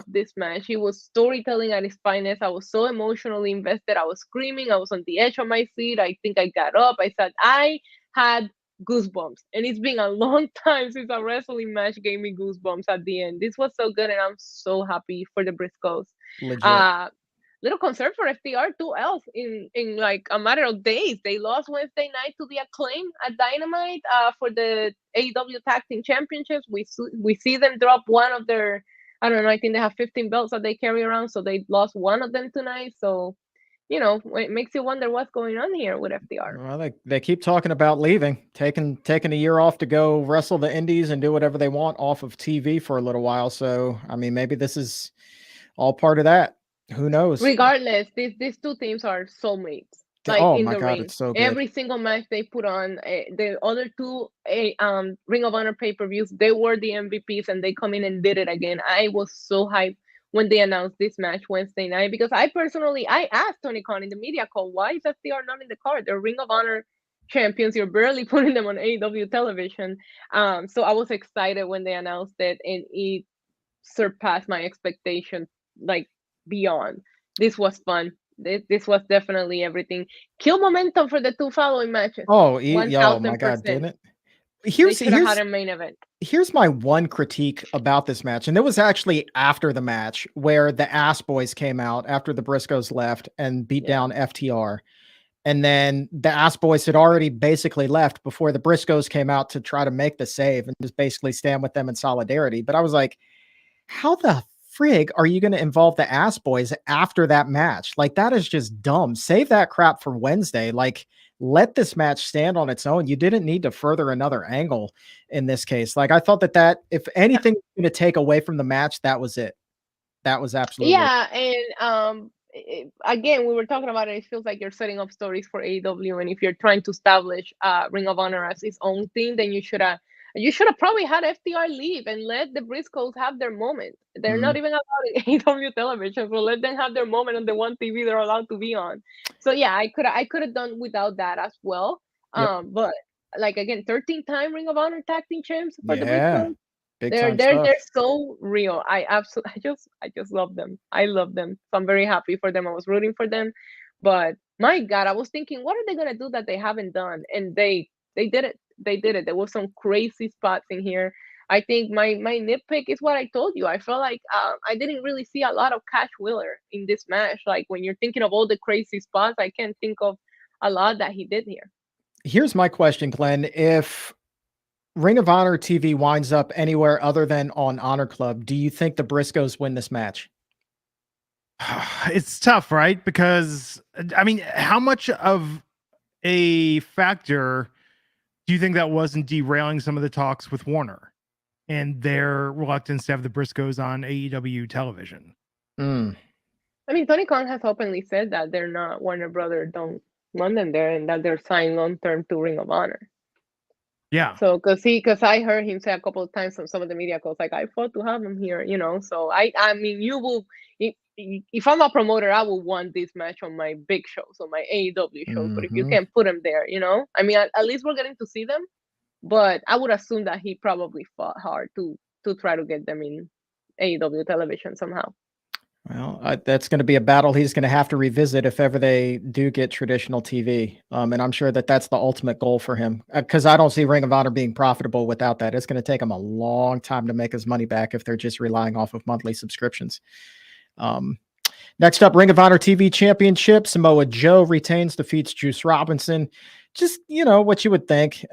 this match. It was storytelling at its finest. I was so emotionally invested. I was screaming. I was on the edge of my seat. I think I got up. I said I had goosebumps. And it's been a long time since a wrestling match gave me goosebumps at the end. This was so good, and I'm so happy for the Briscoes. Legit. Little concern for FTR, 2 L's in like a matter of days. They lost Wednesday night to the Acclaim at Dynamite for the AEW Tag Team Championships. We see them drop one of their, I don't know, I think they have 15 belts that they carry around, so they lost one of them tonight. So, it makes you wonder what's going on here with FTR. Well, they keep talking about leaving, taking a year off to go wrestle the indies and do whatever they want off of TV for a little while. So, I mean, maybe this is all part of that. Who knows? Regardless, these two teams are soulmates. Like oh in my the God, ring, it's so good. every single match they put on, the other two Ring of Honor pay-per-views, they were the MVPs, and they come in and did it again. I was so hyped when they announced this match Wednesday night, because I asked Tony Khan in the media call, why is FTR not in the card? They're Ring of Honor champions. You're barely putting them on AEW television. So I was excited when they announced it, and it surpassed my expectations, like beyond. This was fun. This was definitely everything. Kill momentum for the two following matches. Oh my God, didn't it? Here's had a main event. Here's my one critique about this match, and it was actually after the match where the Ass Boys came out after the Briscoes left and beat down FTR. And then the Ass Boys had already basically left before the Briscoes came out to try to make the save and just basically stand with them in solidarity. But I was like, how the frig are you going to involve the Ass Boys after that match? Like, that is just dumb. Save that crap for Wednesday. Like, let this match stand on its own. You didn't need to further another angle in this case. Like, I thought that if anything was going to take away from the match, that was it. That was absolutely and again, we were talking about it. It feels like you're setting up stories for AEW, and if you're trying to establish Ring of Honor as its own thing, then you should have probably had FTR leave and let the Briscoes have their moment. They're not even allowed in AEW television, so let them have their moment on the one TV they're allowed to be on. So yeah, I could have done without that as well. But like again, 13-time Ring of Honor tag team champs for the Briscoes. They're so real. I just love them. I love them. So I'm very happy for them. I was rooting for them, but my God, I was thinking, what are they gonna do that they haven't done? And they did it. They did it. There was some crazy spots in here. I think my nitpick is what I told you. I felt like I didn't really see a lot of Cash Wheeler in this match. Like, when you're thinking of all the crazy spots, I can't think of a lot that he did here. Here's my question, Glenn. If Ring of Honor TV winds up anywhere other than on Honor Club, do you think the Briscoes win this match? It's tough, right? Because, I mean, how much of a factor do you think that wasn't derailing some of the talks with Warner and their reluctance to have the Briscoes on AEW television? I mean, Tony Khan has openly said that they're not, Warner Brothers don't want them there, and that they're signed long-term to Ring of Honor. Yeah. So, because I heard him say a couple of times on some of the media calls, like, I fought to have him here, So I mean, you will, if I'm a promoter, I will want this match on my big shows, on my AEW shows. But if you can't put them there, I mean, at least we're getting to see them. But I would assume that he probably fought hard to try to get them in AEW television somehow. Well, that's going to be a battle he's going to have to revisit if ever they do get traditional TV. And I'm sure that that's the ultimate goal for him, because I don't see Ring of Honor being profitable without that. It's going to take him a long time to make his money back if they're just relying off of monthly subscriptions. Next up, Ring of Honor TV Championship. Samoa Joe retains, defeats Juice Robinson. Just, what you would think.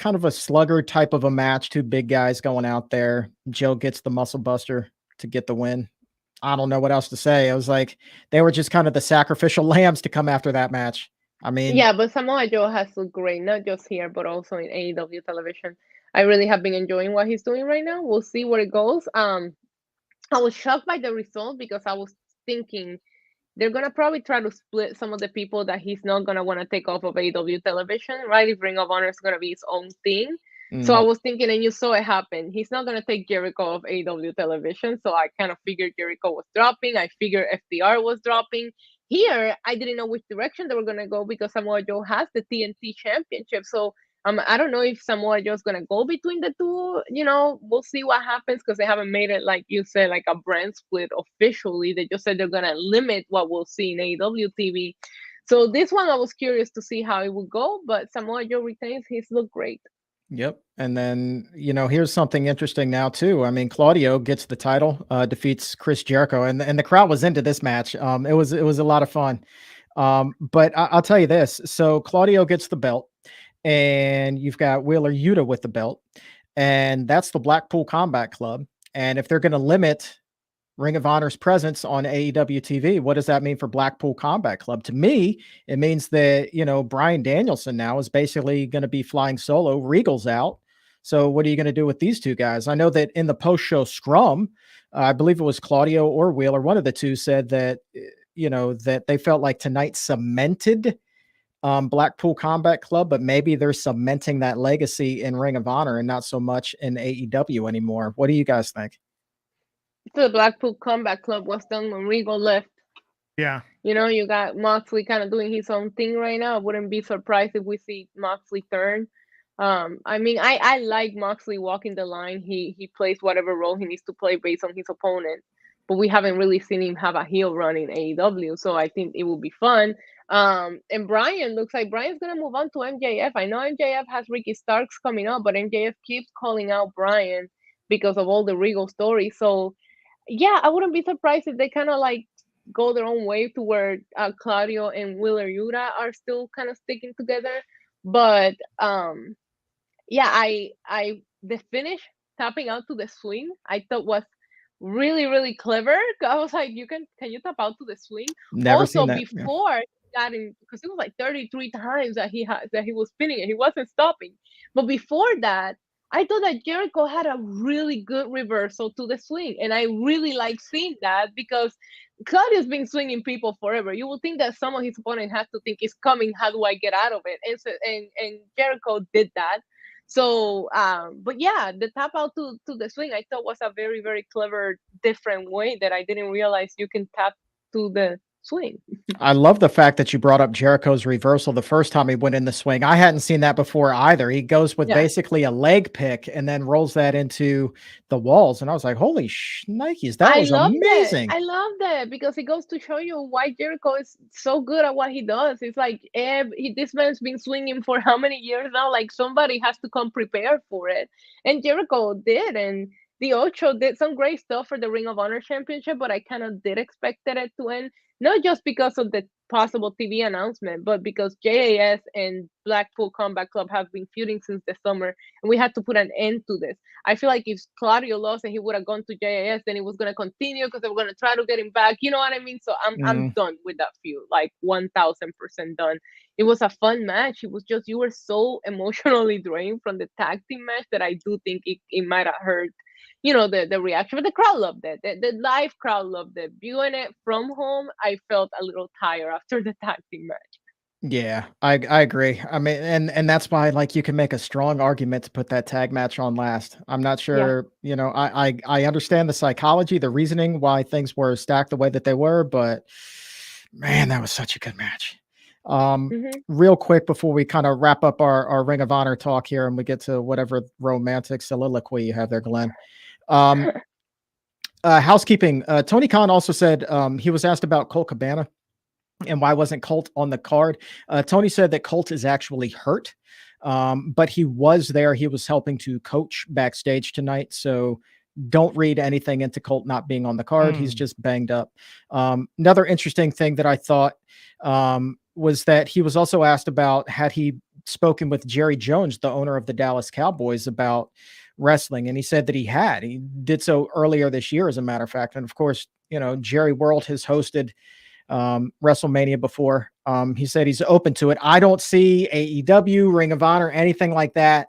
Kind of a slugger type of a match. Two big guys going out there. Joe gets the muscle buster to get the win. I don't know what else to say. I was like, they were just kind of the sacrificial lambs to come after that match. I mean, yeah, but Samoa Joe has looked great, not just here, but also in AEW television. I really have been enjoying what he's doing right now. We'll see where it goes. I was shocked by the result, because I was thinking they're going to probably try to split some of the people that he's not going to want to take off of AEW television, right? If Ring of Honor is going to be its own thing. So I was thinking, and you saw it happen. He's not going to take Jericho off AEW television. So I kind of figured Jericho was dropping. I figured FTR was dropping. Here, I didn't know which direction they were going to go, because Samoa Joe has the TNT championship. So I don't know if Samoa Joe's going to go between the two. We'll see what happens, because they haven't made it, like you said, like a brand split officially. They just said they're going to limit what we'll see in AEW TV. So this one I was curious to see how it would go, but Samoa Joe retains. He's looked great. Yep. And then, here's something interesting now too. I mean, Claudio gets the title, defeats Chris Jericho, and the crowd was into this match. It was a lot of fun. But I'll tell you this. So Claudio gets the belt, and you've got Wheeler Yuta with the belt, and that's the Blackpool Combat Club. And if they're going to limit Ring of Honor's presence on AEW TV, what does that mean for Blackpool Combat Club? To me, it means that, Bryan Danielson now is basically going to be flying solo. Regal's out. So what are you going to do with these two guys? I know that in the post-show scrum, I believe it was Claudio or Wheeler, one of the two said that, that they felt like tonight cemented Blackpool Combat Club, but maybe they're cementing that legacy in Ring of Honor and not so much in AEW anymore. What do you guys think? The Blackpool Combat Club was done when Regal left. Yeah. You got Moxley kind of doing his own thing right now. I wouldn't be surprised if we see Moxley turn. I mean, I like Moxley walking the line. He plays whatever role he needs to play based on his opponent, but we haven't really seen him have a heel run in AEW, so I think it will be fun. And Brian looks like Brian's gonna move on to MJF. I know MJF has Ricky Starks coming up, but MJF keeps calling out Brian because of all the Regal stories. So yeah, I wouldn't be surprised if they kind of like go their own way to where Claudio and Wheeler Yuta are still kind of sticking together. But yeah, the finish tapping out to the swing I thought was really, really clever. I was like, can you tap out to the swing? Never also seen that. before he got in, because it was like 33 times that he was spinning it, he wasn't stopping. But before that, I thought that Jericho had a really good reversal to the swing, and I really like seeing that because Claudio's been swinging people forever. You would think that some of his opponent has to think, it's coming, how do I get out of it? And so, and Jericho did that. So, but yeah, the tap out to the swing I thought was a very, very clever, different way that I didn't realize you can tap to the swing. I love the fact that you brought up Jericho's reversal the first time he went in the swing. I hadn't seen that before either. He goes with basically a leg pick and then rolls that into the walls. And I was like, holy Nikes, that was amazing. I love that because it goes to show you why Jericho is so good at what he does. It's like, this man's been swinging for how many years now? Like somebody has to come prepared for it. And Jericho did. And the Ocho did some great stuff for the Ring of Honor Championship, but I kind of did expect it to end. Not just because of the possible TV announcement, but because JAS and Blackpool Combat Club have been feuding since the summer, and we had to put an end to this. I feel like if Claudio lost and he would have gone to JAS, then it was going to continue because they were going to try to get him back. You know what I mean? So I'm done with that feud, like 1000% done. It was a fun match. It was just, you were so emotionally drained from the tag team match that I do think it might have hurt the reaction, but the crowd loved it. The live crowd loved it. Viewing it from home, I felt a little tired after the tag team match. Yeah, I agree. I mean, and that's why, like, you can make a strong argument to put that tag match on last. I'm not sure, I understand the psychology, the reasoning why things were stacked the way that they were, but man, that was such a good match. Real quick before we kind of wrap up our Ring of Honor talk here and we get to whatever romantic soliloquy you have there, Glenn. Housekeeping. Tony Khan also said he was asked about Colt Cabana and why wasn't Colt on the card. Tony said that Colt is actually hurt, but he was there. He was helping to coach backstage tonight. So don't read anything into Colt not being on the card. He's just banged up. Another interesting thing that I thought was that he was also asked about, had he spoken with Jerry Jones, the owner of the Dallas Cowboys, about wrestling, and he said that he did so earlier this year, as a matter of fact. And of course, Jerry World has hosted WrestleMania before. He said he's open to it. I don't see AEW, Ring of Honor, anything like that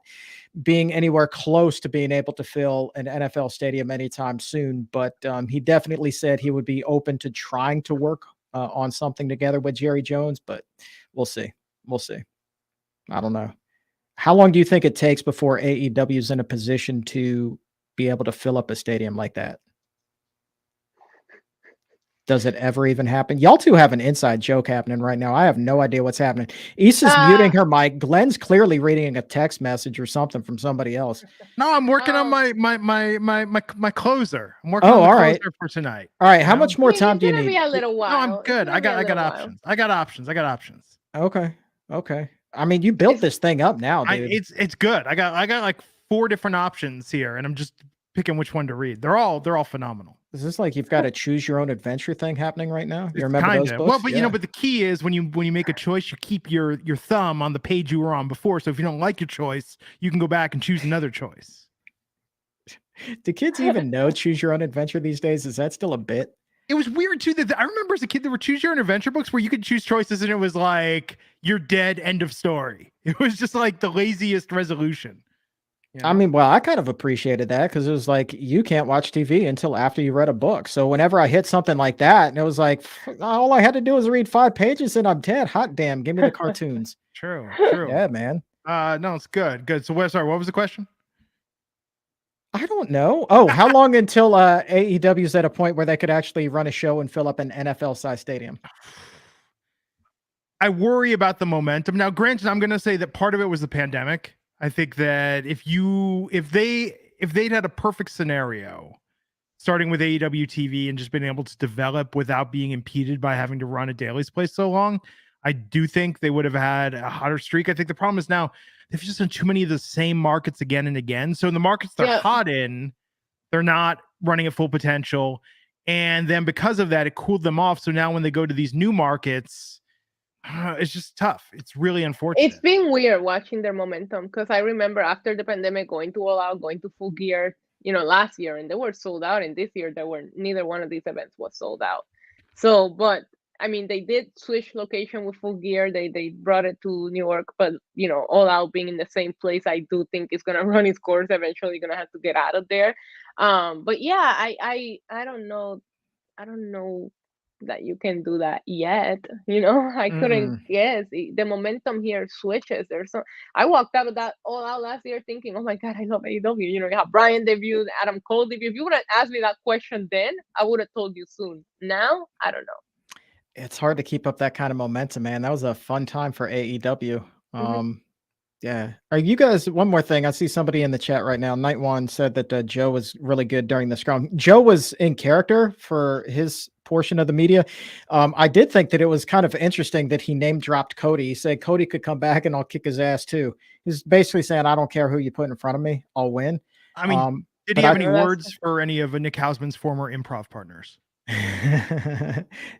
being anywhere close to being able to fill an NFL stadium anytime soon, but he definitely said he would be open to trying to work on something together with Jerry Jones, but we'll see. I don't know. How long do you think it takes before AEW is in a position to be able to fill up a stadium like that? Does it ever even happen? Y'all two have an inside joke happening right now. I have no idea what's happening. Issa's muting her mic. Glenn's clearly reading a text message or something from somebody else. No, I'm working on my closer. I'm working on the closer for tonight. All right. How much more time do you need? Be a little while. No, I'm good. I got options. I got options. Okay. I mean, you built this thing up now, dude. It's good. I got like 4 different options here, and I'm just picking which one to read. They're all phenomenal. Is this like you've got a choose your own adventure thing happening right now? You remember those books? Well, but you know, but the key is when you make a choice, you keep your thumb on the page you were on before. So if you don't like your choice, you can go back and choose another choice. Do kids even know choose your own adventure these days? Is that still a bit? It was weird too that I remember as a kid there were choose your own adventure books where you could choose choices and it was like you're dead, end of story. It was just like the laziest resolution. You know? I mean, well, I kind of appreciated that because it was like you can't watch TV until after you read a book. So whenever I hit something like that, and it was like all I had to do was read 5 pages and I'm dead. Hot damn, give me the cartoons. True. Yeah, man. No, it's good. So what was the question? I don't know. Oh, how long until AEW is at a point where they could actually run a show and fill up an NFL-sized stadium? I worry about the momentum. Now, granted, I'm going to say that part of it was the pandemic. I think that if they'd had a perfect scenario, starting with AEW TV and just been able to develop without being impeded by having to run a Daily's Place so long, I do think they would have had a hotter streak. I think the problem is now they've just done too many of the same markets again and again. So in the markets they're hot in, they're not running at full potential. And then because of that, it cooled them off. So now when they go to these new markets, it's just tough. It's really unfortunate. It's been weird watching their momentum because I remember after the pandemic going to All Out, going to Full Gear, last year, and they were sold out. And this year, neither one of these events was sold out. So, but I mean, they did switch location with Full Gear. They brought it to New York, but All Out being in the same place, I do think it's gonna run its course. Eventually, gonna have to get out of there. But yeah, I don't know. I don't know that you can do that yet. I couldn't guess. The momentum here switches. I walked out of that All Out last year thinking, oh my God, I love AEW. You have Brian debuted, Adam Cole debuted. If you would have asked me that question then, I would have told you soon. Now, I don't know. It's hard to keep up that kind of momentum, man. That was a fun time for AEW. Yeah. Are you guys, one more thing. I see somebody in the chat right now. Night One said that Joe was really good during the scrum. Joe was in character for his portion of the media. I did think that it was kind of interesting that he name dropped Cody. He said Cody could come back and I'll kick his ass too. He's basically saying, I don't care who you put in front of me. I'll win. I mean, did he have any words for any of Nick Hausman's former improv partners?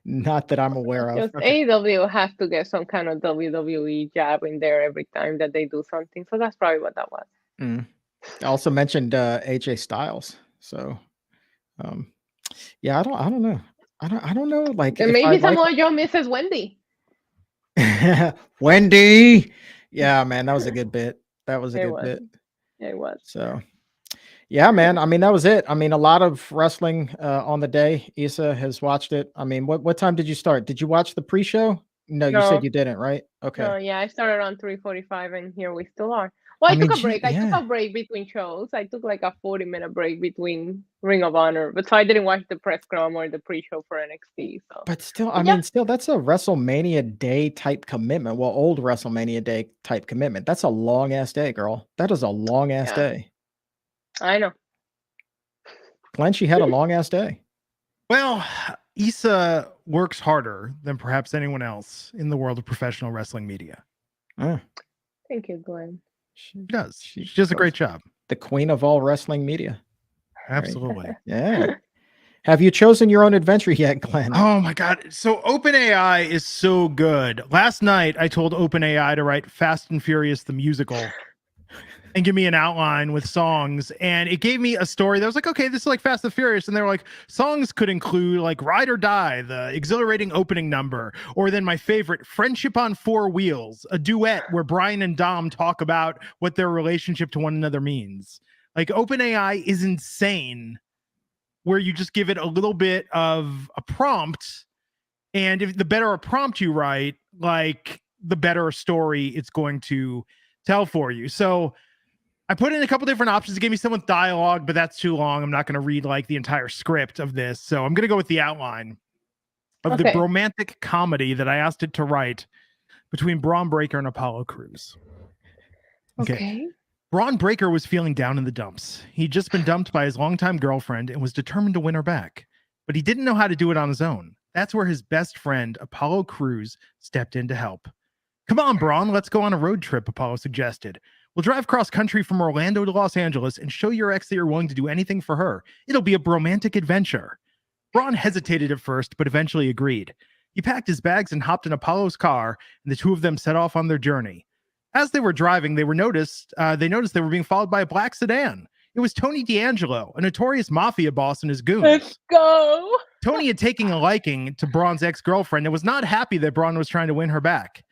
Not that I'm aware of. AEW has to get some kind of WWE jab in there every time that they do something. So that's probably what that was. I also mentioned AJ Styles. So yeah, I don't know. I don't know. Like and maybe Samoa Joe misses Wendy. Wendy. Yeah, man, that was a good bit. That was a good bit. It was. So yeah, man. I mean, that was it. I mean, a lot of wrestling on the day. Issa has watched it. I mean, what time did you start? Did you watch the pre-show? No, you said you didn't, right? Okay. No, yeah, I started on 3:45 and here we still are. Well, I took a break. I took a break between shows. I took like a 40-minute break between Ring of Honor, but so I didn't watch the press scrum or the pre-show for NXT. So, but still, I mean, that's a WrestleMania day type commitment. Well, old WrestleMania day type commitment. That's a long ass day, girl. That is a long ass day. I know. Glenn, she had a long ass day. Well, Issa works harder than perhaps anyone else in the world of professional wrestling media. Thank you, Glenn. She does. She does a great job. The queen of all wrestling media. Absolutely. Right. Yeah. Have you chosen your own adventure yet, Glenn? Oh my God. So OpenAI is so good. Last night, I told OpenAI to write Fast and Furious, the musical, and give me an outline with songs. And it gave me a story that was like, okay, this is like Fast and Furious. And they were like, songs could include like Ride or Die, the exhilarating opening number, or then my favorite, Friendship on Four Wheels, a duet where Brian and Dom talk about what their relationship to one another means. Like OpenAI is insane, where you just give it a little bit of a prompt. And if the better a prompt you write, like the better a story it's going to tell for you. So I put in a couple different options. It gave me some with dialogue, but that's too long. I'm not going to read like the entire script of this. So I'm going to go with the outline. of the Okay. bromantic comedy that I asked it to write between Braun Breaker and Apollo Crews. Okay. Braun Breaker was feeling down in the dumps. He'd just been dumped by his longtime girlfriend and was determined to win her back. But he didn't know how to do it on his own. That's where his best friend, Apollo Crews, stepped in to help. Come on, Braun, let's go on a road trip, Apollo suggested. We'll drive cross country from Orlando to Los Angeles and show your ex that you're willing to do anything for her. It'll be a bromantic adventure. Braun hesitated at first, but eventually agreed. He packed his bags and hopped in Apollo's car, and the two of them set off on their journey. As they were driving, they noticed they were being followed by a black sedan. It was Tony D'Angelo, a notorious mafia boss, and his goons. Let's go. Tony had taken a liking to Braun's ex-girlfriend and was not happy that Braun was trying to win her back.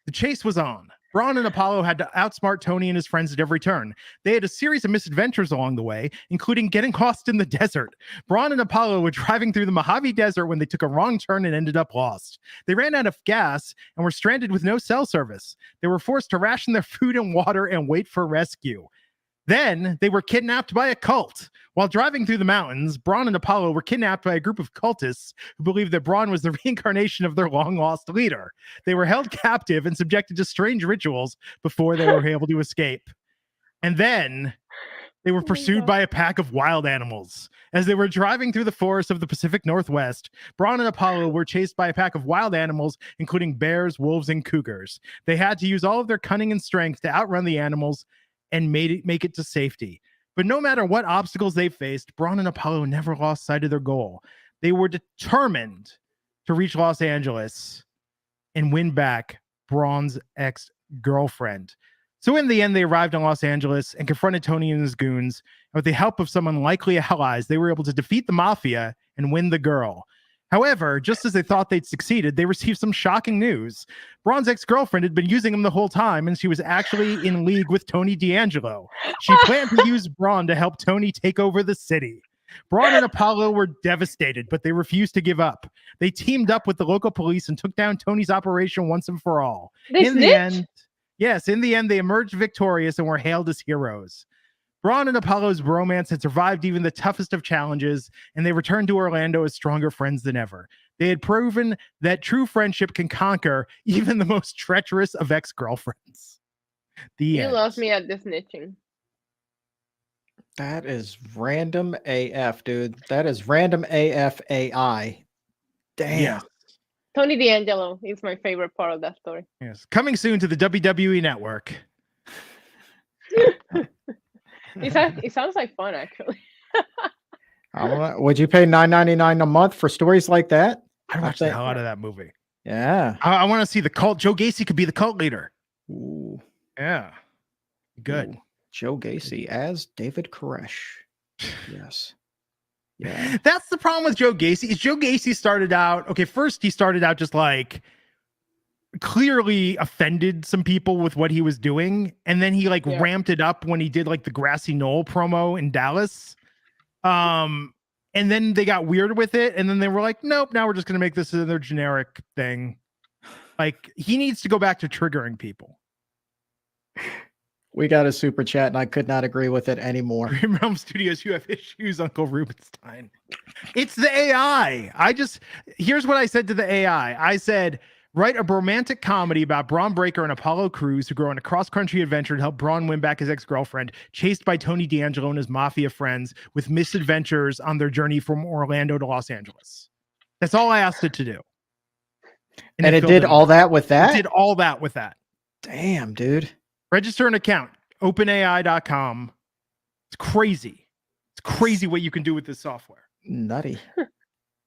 The chase was on. Braun and Apollo had to outsmart Tony and his friends at every turn. They had a series of misadventures along the way, including getting lost in the desert. Braun and Apollo were driving through the Mojave Desert when they took a wrong turn and ended up lost. They ran out of gas and were stranded with no cell service. They were forced to ration their food and water and wait for rescue. Then they were kidnapped by a cult. While driving through the mountains, Braun and Apollo were kidnapped by a group of cultists who believed that Braun was the reincarnation of their long-lost leader. They were held captive and subjected to strange rituals before they were able to escape. And then they were pursued by a pack of wild animals. As they were driving through the forests of the Pacific Northwest, Braun and Apollo were chased by a pack of wild animals, including bears, wolves, and cougars. They had to use all of their cunning and strength to outrun the animals and make it to safety. But no matter what obstacles they faced, Braun and Apollo never lost sight of their goal. They were determined to reach Los Angeles and win back Braun's ex-girlfriend. So in the end, they arrived in Los Angeles and confronted Tony and his goons. And with the help of some unlikely allies, they were able to defeat the mafia and win the girl. However, just as they thought they'd succeeded, they received some shocking news. Braun's ex-girlfriend had been using him the whole time, and she was actually in league with Tony D'Angelo. She planned to use Braun to help Tony take over the city. Braun and Apollo were devastated, but they refused to give up. They teamed up with the local police and took down Tony's operation once and for all. In the end, they emerged victorious and were hailed as heroes. Braun and Apollo's bromance had survived even the toughest of challenges, and they returned to Orlando as stronger friends than ever. They had proven that true friendship can conquer even the most treacherous of ex-girlfriends. You lost me at this snitching. That is random AF, dude. That is random AF AI. Damn. Yeah. Tony D'Angelo is my favorite part of that story. Yes. Coming soon to the WWE Network. It sounds like fun, actually. Would you pay $9.99 a month for stories like that? I'd watch the hell out of that movie. Yeah. I want to see the cult. Joe Gacy could be the cult leader. Ooh. Yeah. Good. Ooh. Joe Gacy as David Koresh. Yes. Yeah. That's the problem with Joe Gacy. Is Joe Gacy started out, first he started out just like clearly offended some people with what he was doing, and then he ramped it up when he did like the Grassy Knoll promo in Dallas, and then they got weird with it, and then they were like, nope, now we're just gonna make this another generic thing. Like, he needs to go back to triggering people. We got a super chat, and I could not agree with it anymore. Dream Realm Studios, you have issues, Uncle Rubenstein. It's the AI. Here's what I said to the AI. I said, write a romantic comedy about Braun Breaker and Apollo Crews who go on a cross-country adventure to help Braun win back his ex-girlfriend, chased by Tony D'Angelo and his mafia friends with misadventures on their journey from Orlando to Los Angeles. That's all I asked it to do. And it did all that with that? It did all that with that. Damn, dude. Register an account, openai.com. It's crazy. It's crazy what you can do with this software. Nutty.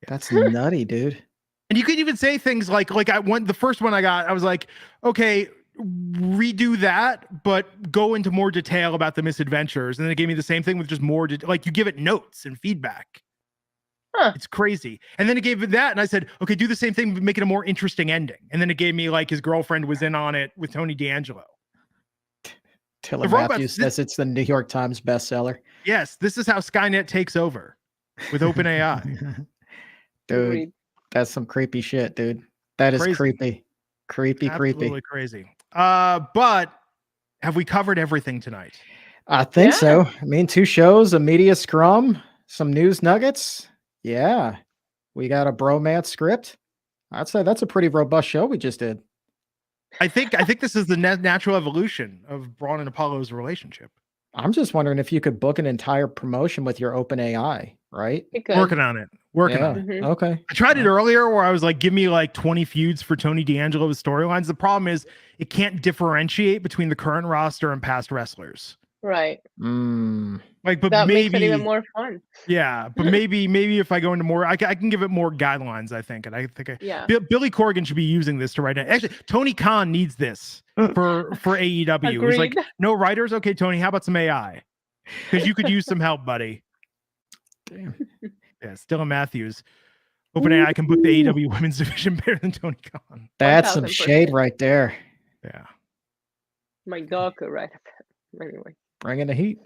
That's nutty, dude. And you could even say things like the first one I got, I was like, okay, redo that, but go into more detail about the misadventures. And then it gave me the same thing with just more, you give it notes and feedback. Huh. It's crazy. And then it gave it that, and I said, okay, do the same thing, but make it a more interesting ending. And then it gave me his girlfriend was in on it with Tony D'Angelo. Tiller Matthews says it's the New York Times bestseller. Yes, this is how Skynet takes over with OpenAI. Dude, that's some creepy shit, dude. That is creepy. Absolutely crazy. But have we covered everything tonight? I think so. I mean, 2 shows, a media scrum, some news nuggets. Yeah. We got a bromance script. I'd say that's a pretty robust show we just did. I think this is the natural evolution of Braun and Apollo's relationship. I'm just wondering if you could book an entire promotion with your open AI, right? Working on it. Working Yeah. on it. Okay. I tried it earlier where I was like, give me like 20 feuds for Tony D'Angelo's storylines. The problem is it can't differentiate between the current roster and past wrestlers. Right. Like, but that maybe makes it even more fun. Yeah, but maybe if I go into more, I can give it more guidelines. I think, and I think Billy Corgan should be using this to write it. Actually, Tony Khan needs this for AEW. He's like, no writers. Okay, Tony, how about some AI? Because you could use some help, buddy. Damn. Yeah, Dylan Matthews. OpenAI can book the AEW women's division better than Tony Khan. That's some shade right there. Yeah. My dog could write it. Anyway. Bringing the heat.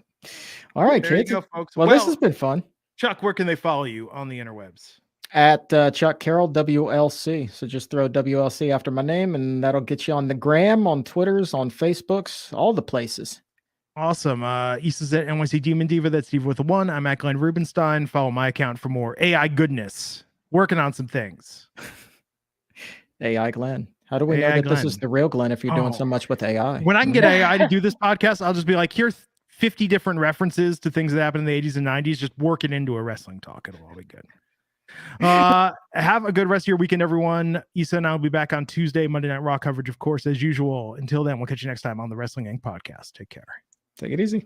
All right, there kids. You go, folks. Well, this has been fun. Chuck, where can they follow you on the interwebs? At Chuck Carroll WLC. So just throw WLC after my name, and that'll get you on the gram, on Twitters, on Facebooks, all the places. Awesome. Issa's at NYC Demon Diva. That's Diva with a 1. I'm at Glenn Rubenstein. Follow my account for more AI goodness. Working on some things. AI Glenn. How do we know AI that Glenn. this is the real Glenn if you're doing so much with AI? When I can get AI to do this podcast, I'll just be like, here's 50 different references to things that happened in the 80s and 90s. Just work it into a wrestling talk. It'll all be good. Have a good rest of your weekend, everyone. Issa and I will be back on Tuesday, Monday Night Raw coverage, of course, as usual. Until then, we'll catch you next time on the Wrestling Inc. podcast. Take care. Take it easy.